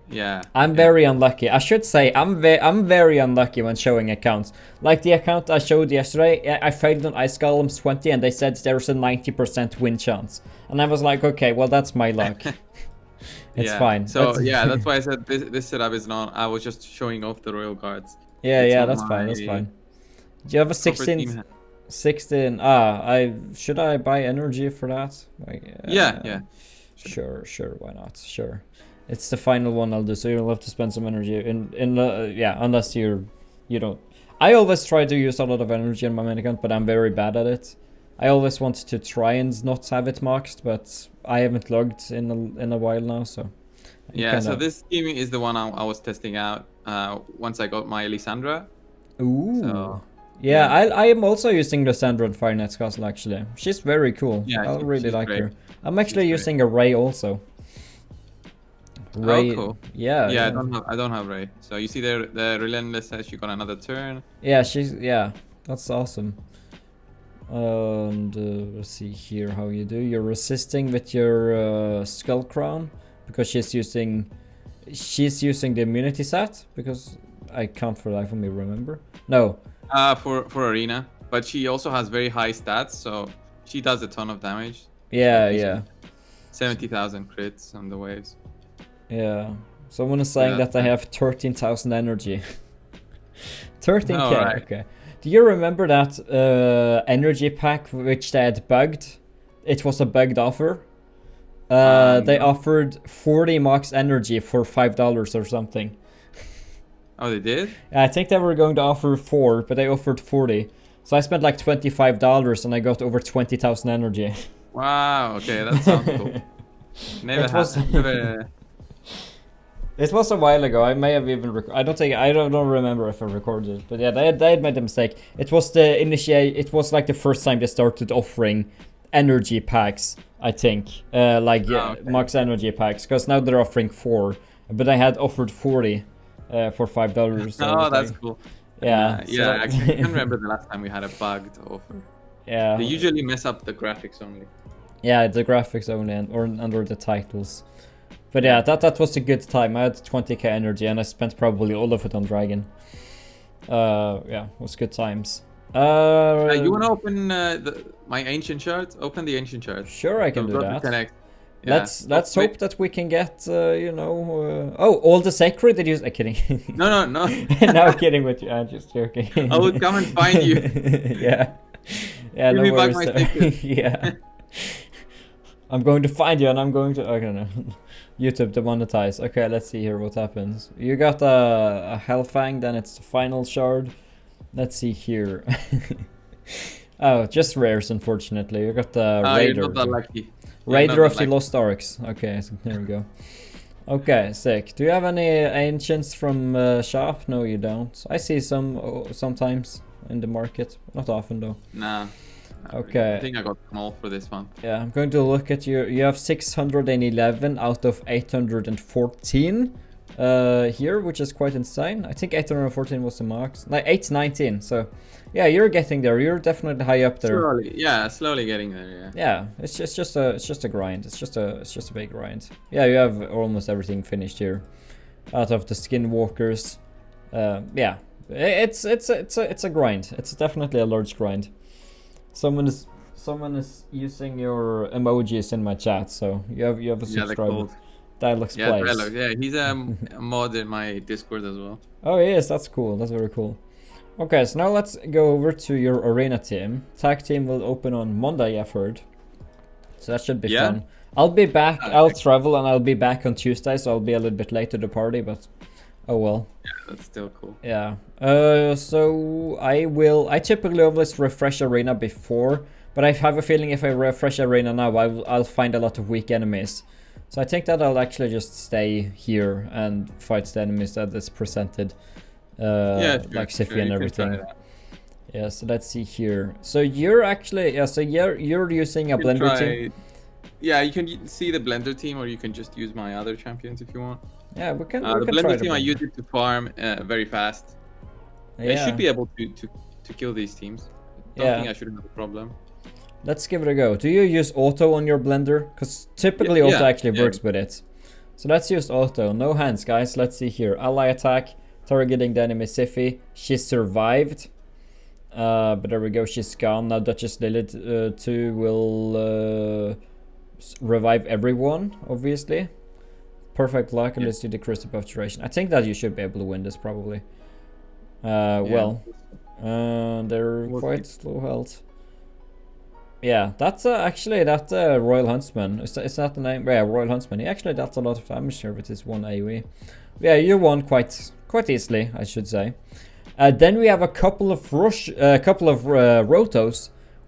yeah, I'm very unlucky. I should say I'm very unlucky when showing accounts. Like the account I showed yesterday, I failed on Ice Golems 20, and they said there's a 90% win chance, and I was like, okay, well that's my luck. It's fine. So yeah, that's why I said this setup is not. I was just showing off the Royal Guards. Yeah, that's fine. That's fine. Do you have a 16? 16. Should I buy energy for that? Like, yeah. Sure, why not? Sure. It's the final one I'll do, so you'll have to spend some energy unless you don't. I always try to use a lot of energy in my main account, but I'm very bad at it. I always want to try and not have it maxed, but I haven't logged in a while now, so. Yeah, so this team is the one I was testing out once I got my Alessandra. Ooh. So, yeah, I am also using Alessandra in Fire Knight's Castle, actually. She's very cool. Yeah, I really like her. I'm actually using a Ray also. Ray, cool. Yeah. I don't have Ray. So you see the Relentless says she got another turn. Yeah, that's awesome. And let's see here how you do. You're resisting with your Skull Crown because she's using the immunity set, because I can't for the life of me remember. No. For Arena, but she also has very high stats, so she does a ton of damage. Yeah. 70,000 crits on the waves. Yeah. Someone is saying that I have 13,000 energy. 13k. Oh, right. Okay. Do you remember that energy pack which they had bugged? It was a bugged offer. They offered 40 max energy for $5 or something. Oh, they did? I think they were going to offer 4, but they offered 40. So I spent like $25 and I got over 20,000 energy. Wow. Okay, that sounds cool. It was a while ago. I may have even I don't remember if I recorded it, but yeah, they had made a mistake. It was It was like the first time they started offering energy packs, I think, max energy packs, because now they're offering 4, but I had offered 40 for $5. So oh, that's cool. Yeah. I can't remember the last time we had a bugged offer. Yeah. They usually mess up the graphics only. Yeah, the graphics only, or under the titles. But yeah, that was a good time. I had 20k energy and I spent probably all of it on Dragon. Yeah, it was good times. You want to open my ancient chart? Open the anction chart. Sure, I can do that. Yeah. Let's hope that we can get all the sacred. Did you? I'm kidding. No. No, I'm kidding with you. I'm just joking. I will come and find you. Yeah. Give me back my sacred. Yeah. I'm going to find you, and I'm going to. Okay, no. YouTube demonetize. Okay, let's see here what happens. You got a Hellfang, then it's the final shard. Let's see here. Oh, just rares, unfortunately. You got the Raider. You're not that lucky. Raider of the Lost Arks. Okay, so there we go. Okay, sick. Do you have any ancients from shop? No, you don't. I see some sometimes in the market. Not often though. Nah. Okay. Really. I think I got them all for this one. Yeah, I'm going to look at you. You have 611 out of 814 here, which is quite insane. I think 814 was the max. Like 819. So, yeah, you're getting there. You're definitely high up there. Slowly getting there. Yeah. Yeah, it's just a grind. It's just a big grind. Yeah, you have almost everything finished here. Out of the skinwalkers, yeah, it's a grind. It's definitely a large grind. Someone is using your emojis in my chat, so you have a subscriber. Dialogues yeah, plays. Dialogue, yeah, he's a mod in my Discord as well. Oh yes, that's cool. That's very cool. Okay, so now let's go over to your arena team. Tag team will open on Monday, I've heard. So that should be fun. I'll be back. I'll travel and I'll be back on Tuesday, so I'll be a little bit late to the party, but oh well. Yeah, that's still cool. Yeah. So I typically always refresh arena before, but I have a feeling if I refresh arena now, I'll find a lot of weak enemies. So I think that I'll actually just stay here and fight the enemies that is presented. Like Siffy and everything. Yeah, so let's see here. So you're actually, so you're using a blender team? Yeah, you can see the blender team, or you can just use my other champions if you want. Yeah, we can. The blender team, I use it to farm very fast. Yeah. I should be able to kill these teams. I don't think I shouldn't have a problem. Let's give it a go. Do you use auto on your blender? Because typically auto actually works with it. So let's use auto. No hands, guys. Let's see here. Ally attack, targeting the enemy Siffy. She survived. But there we go. She's gone. Now Duchess Lilith 2 will revive everyone, obviously. Perfect luck unless you decrease the buff duration. I think that you should be able to win this probably. Well, they're quite slow health. Yeah, that's actually that Royal Huntsman. Is that the name? Yeah, Royal Huntsman. He actually does a lot of damage here with his one AoE. Yeah, you won quite easily, I should say. Then we have a couple of Rotos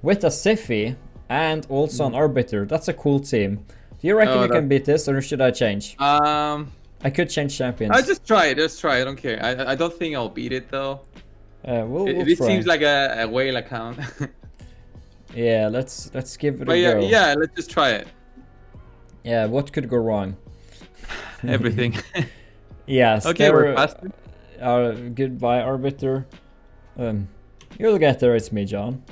with a Siffy and also an Arbiter. That's a cool team. Do you reckon you can beat this, or should I change? I could change champions. I'll just try it. I don't care. I don't think I'll beat it though. We'll this try. Seems like a whale account. Yeah, let's give it a go. Yeah, let's just try it. Yeah, what could go wrong? Everything. Yes. Okay, we're faster. Goodbye, Arbiter. You'll get there. It's me, John.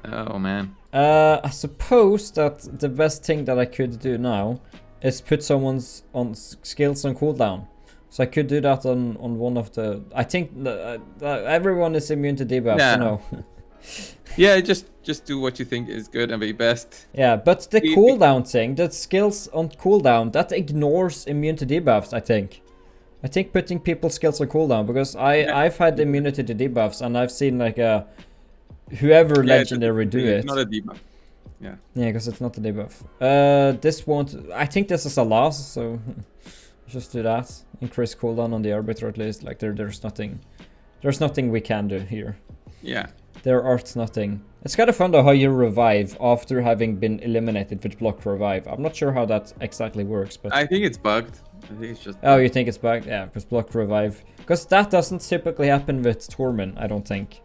Oh man. I suppose that the best thing that I could do now is put someone's skills on cooldown. So I could do that on one of the. I think everyone is immune to debuffs. Yeah. No. Yeah, just do what you think is good and be best. Yeah, but the cooldown thing, the skills on cooldown, that ignores immune to debuffs, I think. I think putting people's skills on cooldown, because I've had immunity to debuffs, and I've seen like whoever legendary do it. It's not a debuff. Yeah. Yeah, because it's not a debuff. This won't. I think this is a loss, so just do that. Increase cooldown on the Arbiter at least. Like there's nothing we can do here. Yeah. There art's nothing. It's kind of fun though how you revive after having been eliminated with block revive. I'm not sure how that exactly works, but I think it's bugged. I think it's just. Oh, you think it's bugged? Yeah, because block revive. Because that doesn't typically happen with Torment, I don't think.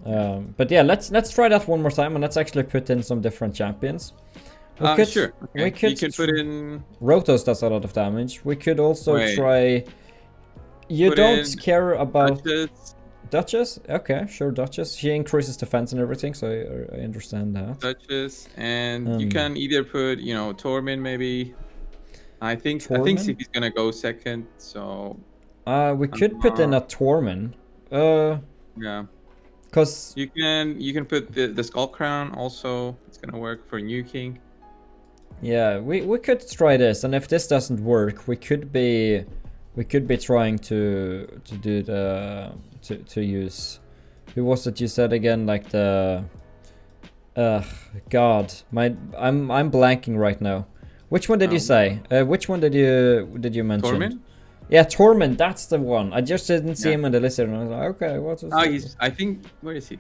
But yeah, let's try that one more time, and let's actually put in some different champions. Sure. Okay. We could you can put in. Rotos does a lot of damage. We could also try. You don't care about. Duchess? Okay, sure, Duchess. She increases defense and everything, so I understand that. Duchess, and you can either put, Torment maybe. I think Siffy's gonna go second, so. We could put in a Torment. Yeah. Cause you can put the Skull Crown also. It's gonna work for New King. Yeah, we could try this, and if this doesn't work, we could be trying to do the. To use, who was it you said again? Like the, God, I'm blanking right now. Which one did you say? Which one did you mention? Torment? Yeah, Torment. That's the one. I just didn't see him on the list, and I was like, okay, what's his? I think where is he?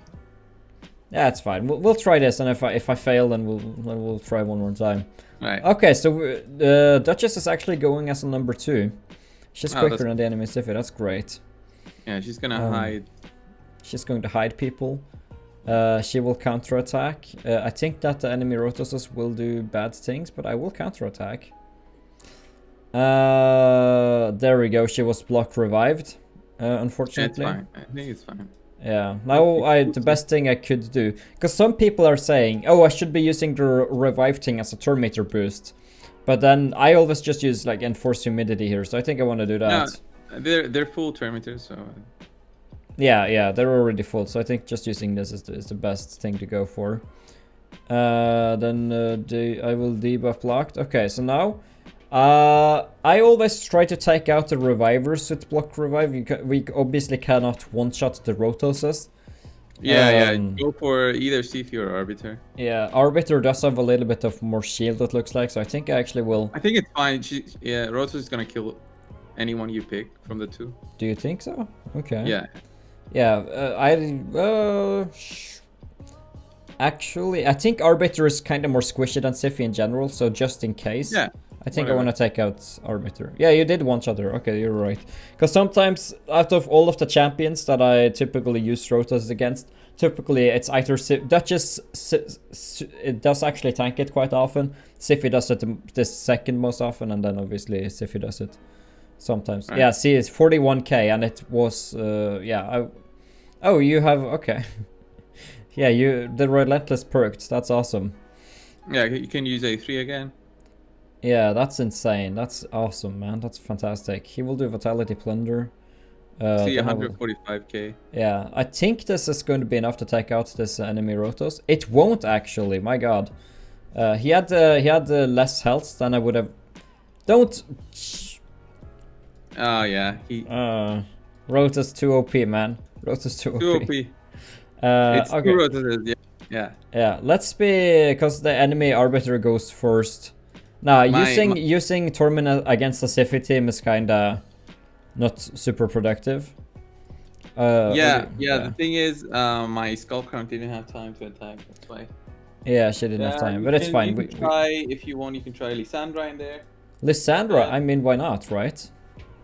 Yeah, it's fine. We'll try this, and if I fail, then we'll try one more time. Right. Okay, so the Duchess is actually going as a number 2. She's quicker than the enemy Siphi. That's great. Yeah, she's gonna hide. She's going to hide people. She will counterattack. I think that the enemy Rotoses will do bad things, but I will counterattack. There we go. She was block revived. Unfortunately. Yeah, it's fine. I think it's fine. Yeah. Now the best thing I could do, because some people are saying, "Oh, I should be using the revive thing as a turn meter boost," but then I always just use like enforce humidity here. So I think I want to do that. No, they're full turn meters, so. Yeah, they're already full. So I think just using this is the best thing to go for. Then I will debuff blocked. Okay, so now. I always try to take out the revivers with block revive. We obviously cannot one-shot the Rotoses. Yeah, go for either Siphi or Arbiter. Yeah, Arbiter does have a little bit of more shield, it looks like, so I think I actually will... I think it's fine. Rotos is gonna kill anyone you pick from the 2. Do you think so? Okay. Yeah. Yeah, actually, I think Arbiter is kind of more squishy than Siphi in general, so just in case... Yeah. I think I want to take out Arbiter. Yeah, you did one-shot her. Okay, you're right. Because sometimes, out of all of the champions that I typically use Rotos against, typically it's either Duchess, it does actually tank it quite often. Siphi does it the second most often, and then obviously Siphi does it sometimes. Right. Yeah, see, it's 41k, and it was, oh, you have, okay. Yeah, the Relentless perked, that's awesome. Yeah, you can use A3 again. Yeah, that's insane. That's awesome, man. That's fantastic. He will do Vitality Plunder. See, 145k. Yeah, I think this is going to be enough to take out this enemy Rotos. It won't actually. My God, he had less health than I would have. Don't. Oh yeah, he. Rotos too OP, man. Rotos too OP. Too OP. It's okay. Too Rotos. Yeah. Yeah. Let's be, because the enemy Arbiter goes first. Nah, using Torment against the Siphi team is kinda not super productive. The thing is, my Skull Crown didn't have time to attack, that's why. Yeah, she didn't have time, but it's fine. You can try, if you want, you can try Alessandra in there. Alessandra? I mean, why not, right?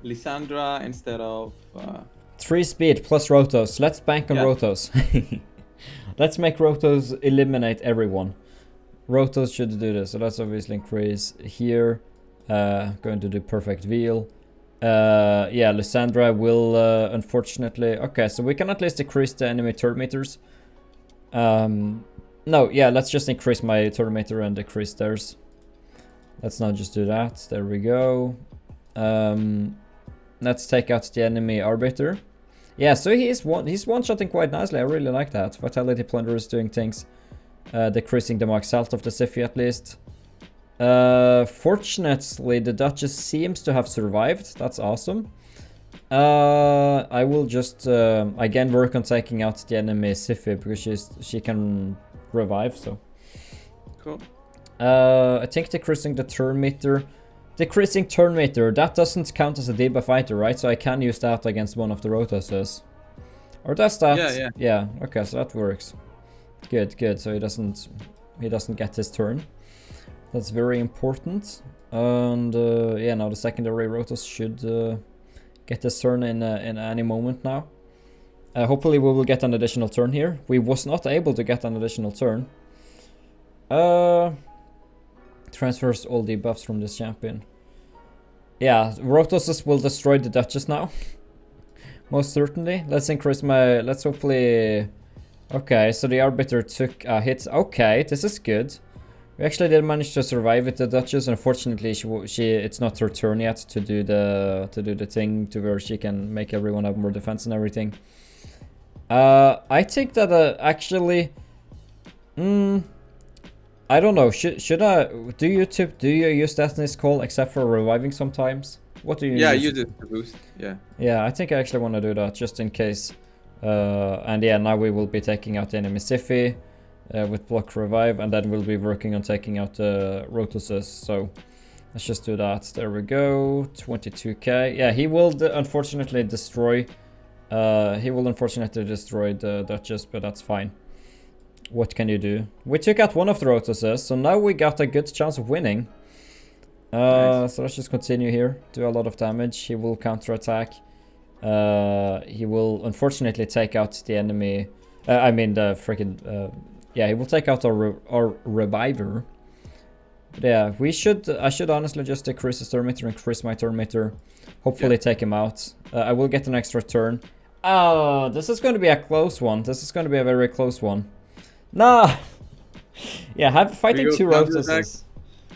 Alessandra instead of... 3 speed plus Rotos. Let's bank on Rotos. Let's make Rotos eliminate everyone. Rotos should do this, so let's obviously increase here. Going to do perfect veal. Yeah, Alessandra will unfortunately... Okay, so we can at least decrease the enemy turn meters. No, yeah, let's just increase my turn meter and decrease theirs. Let's not just do that. There we go. Let's take out the enemy Arbiter. Yeah, so he's one-shotting quite nicely. I really like that. Vitality Plunder is doing things. Decreasing the max health of the Siphi at least. Fortunately, the Duchess seems to have survived. That's awesome. I will just again work on taking out the enemy Siphi because she can revive. So cool. I think decreasing the turn meter. Decreasing turn meter, that doesn't count as a debuff fighter, right? So I can use that against one of the Rotoses. Or does that? Yeah. Okay, so that works. Good. So he doesn't get his turn. That's very important. And yeah, now the secondary Rotos should get his turn in any moment now. Hopefully we will get an additional turn here. We was not able to get an additional turn. Transfers all debuffs from this champion. Yeah, Rotoses will destroy the Duchess now. Most certainly. Let's increase my... Let's hopefully... Okay, so the Arbiter took a hit. Okay, this is good. We actually did manage to survive with the Duchess. Unfortunately, it's not her turn yet to do the thing to where she can make everyone have more defense and everything. I think that actually... I don't know. Should I? Do you use Destiny's Call except for reviving sometimes? What do you use? Yeah, use it to boost. Yeah. Yeah, I think I actually want to do that just in case. And yeah, now we will be taking out the enemy Siphi with block revive, and then we'll be working on taking out the Rotoses. So let's just do that. There we go. 22k. Yeah, he will unfortunately destroy. The Duchess, but that's fine. what can you do? We took out one of the Rotuses, so now we got a good chance of winning. Nice. So let's just continue here. Do a lot of damage. He will counterattack. He will unfortunately take out the enemy. I mean the freaking. Yeah, he will take out our reviver. But yeah, I should honestly just decrease his turn meter, increase my turn meter. Hopefully take him out. I will get an extra turn. Oh, this is going to be a close one. This is going to be a very close one. Nah. Yeah, fighting two Rotuses.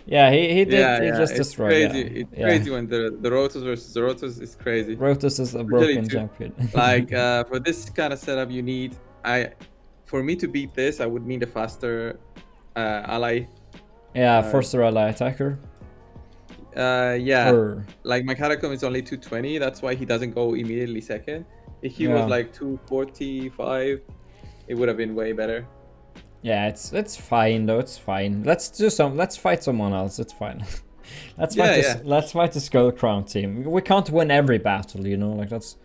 Yeah, he did. He just destroyed. Crazy. It's crazy when the Rotus versus the Rotus is crazy. Rotus is a broken champion. Like for this kind of setup, you need for me to beat this, I would need a faster ally. Yeah, faster ally attacker. Yeah. Like my Catacomb is only 220. That's why he doesn't go immediately second. If he was like 245, it would have been way better. Yeah, it's fine though. It's fine. Let's fight someone else. It's fine. Let's fight the Skull Crown team. We can't win every battle, you know. Like that's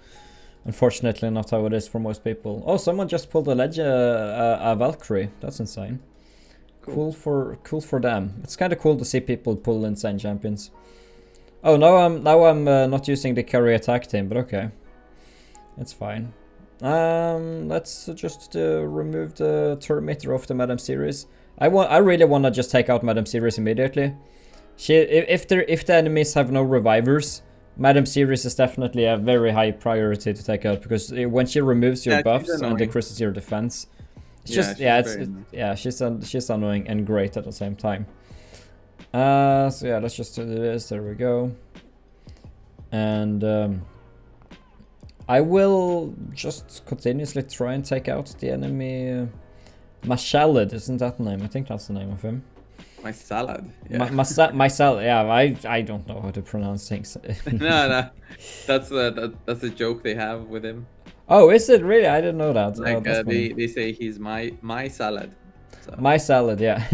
unfortunately not how it is for most people. Oh, someone just pulled a Valkyrie. That's insane. Cool for them. It's kind of cool to see people pull insane champions. Oh, now I'm not using the carry attack team, but okay, it's fine. Let's just remove the turn meter of the Madam Series. I really want to just take out Madam Series immediately. If the enemies have no revivers, Madam Series is definitely a very high priority to take out, because when she removes your buffs and decreases your defense, she's annoying and great at the same time. So yeah, let's just do this. There we go. And I will just continuously try and take out the enemy. Mashalad, isn't that the name? I think that's the name of him. My salad. Yeah. My salad. Yeah, I don't know how to pronounce things. No, that's a joke they have with him. Oh, is it really? I didn't know that. Like they say he's my salad. So. My salad, yeah.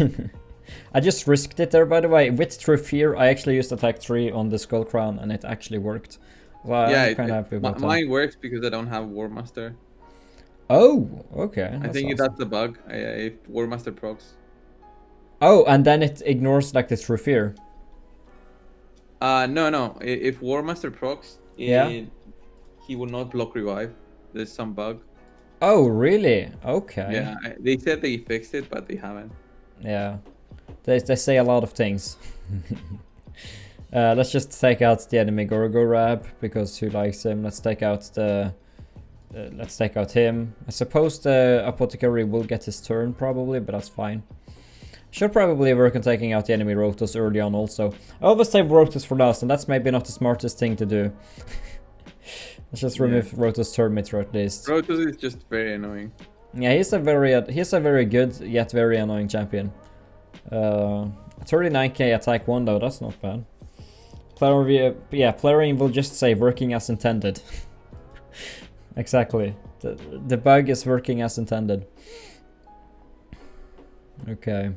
I just risked it there, by the way. With True Fear, I actually used attack 3 on the Skull Crown, and it actually worked. So I'm kind of happy about that. Mine works because I don't have War Master. Oh, okay. I think that's the bug. If War Master procs. Oh, and then it ignores like the True Fear. No. If War Master procs, he will not block revive. There's some bug. Oh, really? Okay. Yeah, they said they fixed it, but they haven't. Yeah, they say a lot of things. Let's just take out the enemy Gorgorab, because who likes him? Let's take out him. I suppose the Apothecary will get his turn probably, but that's fine. Should probably work on taking out the enemy Rotos early on also. I always save Rotos for last, and that's maybe not the smartest thing to do. Let's just remove Rotos turn meter at least. Rotos is just very annoying. Yeah, he's a very good yet very annoying champion. 39k attack 1 though, that's not bad. Plarian will just say working as intended. Exactly. The bug is working as intended. Okay.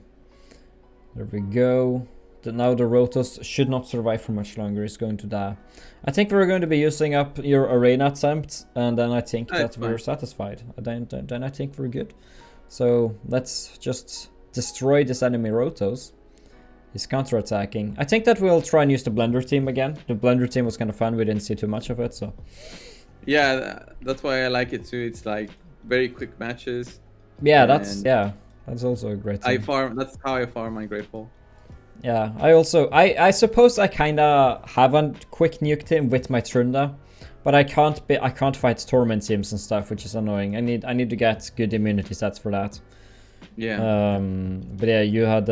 There we go. Now the Rotos should not survive for much longer. He's going to die. I think we're going to be using up your arena attempt, and then I think that we're satisfied. Then I think we're good. So let's just destroy this enemy Rotos. He's counter-attacking. I think that we'll try and use the Blender team again. The Blender team was kind of fun. We didn't see too much of it, so. Yeah, that's why I like it too. It's like very quick matches. Yeah, that's also a great thing. That's how I farm my Grateful. Yeah, I suppose I kinda have a quick nuke team with my Trunda, but I can't fight torment teams and stuff, which is annoying. I need to get good immunity sets for that. Yeah. But yeah, you had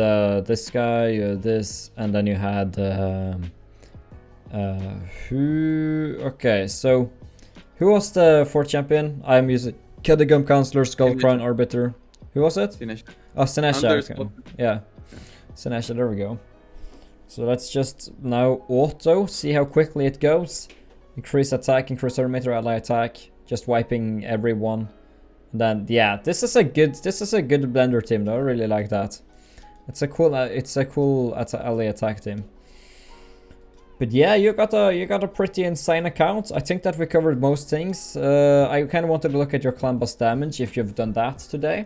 this guy, you had this, and then you had okay, so who was the 4th champion? I'm using Catacomb Counselor, Skull Crown Arbiter. Who was it? Sinesha. Oh, Sinesha. Okay. Yeah. Sinesha, there we go. So let's just now auto, see how quickly it goes. Increase attack, increase meter ally attack, just wiping everyone. And then yeah, this is a good Blender team though. I really like that. It's a cool ally attack team. But yeah, you got a pretty insane account. I think that we covered most things. I kind of wanted to look at your clan boss damage if you've done that today.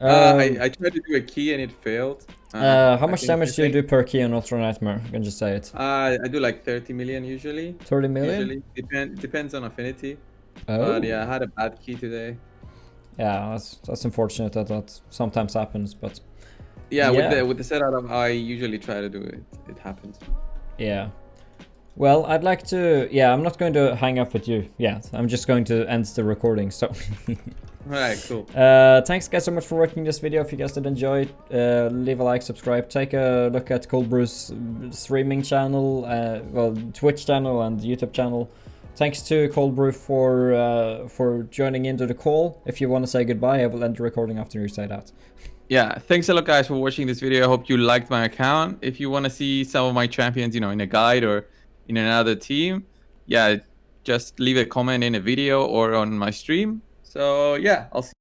I tried to do a key and it failed. How I much finished damage do you missing. do per key on Ultra Nightmare? You can just say it. I do like 30 million usually. 30 million? Usually depends on affinity. But Oh. yeah, I had a bad key today. Yeah, that's unfortunate that that sometimes happens, but Yeah, yeah. with the setup, I usually try to do it. It happens. Yeah. Well, I'd like to. Yeah, I'm not going to hang up with you. Yeah, I'm just going to end the recording. So. All right, cool. Thanks guys so much for watching this video. If you guys did enjoy it, leave a like, subscribe, take a look at Cold Brew's streaming channel, well, Twitch channel and YouTube channel. Thanks to Cold Brew for joining into the call. If you want to say goodbye, I will end the recording after you say that. Yeah, thanks a lot, guys, for watching this video. I hope you liked my account. If you want to see some of my champions, you know, in a guide or in another team, yeah, just leave a comment in a video or on my stream. So yeah, I'll see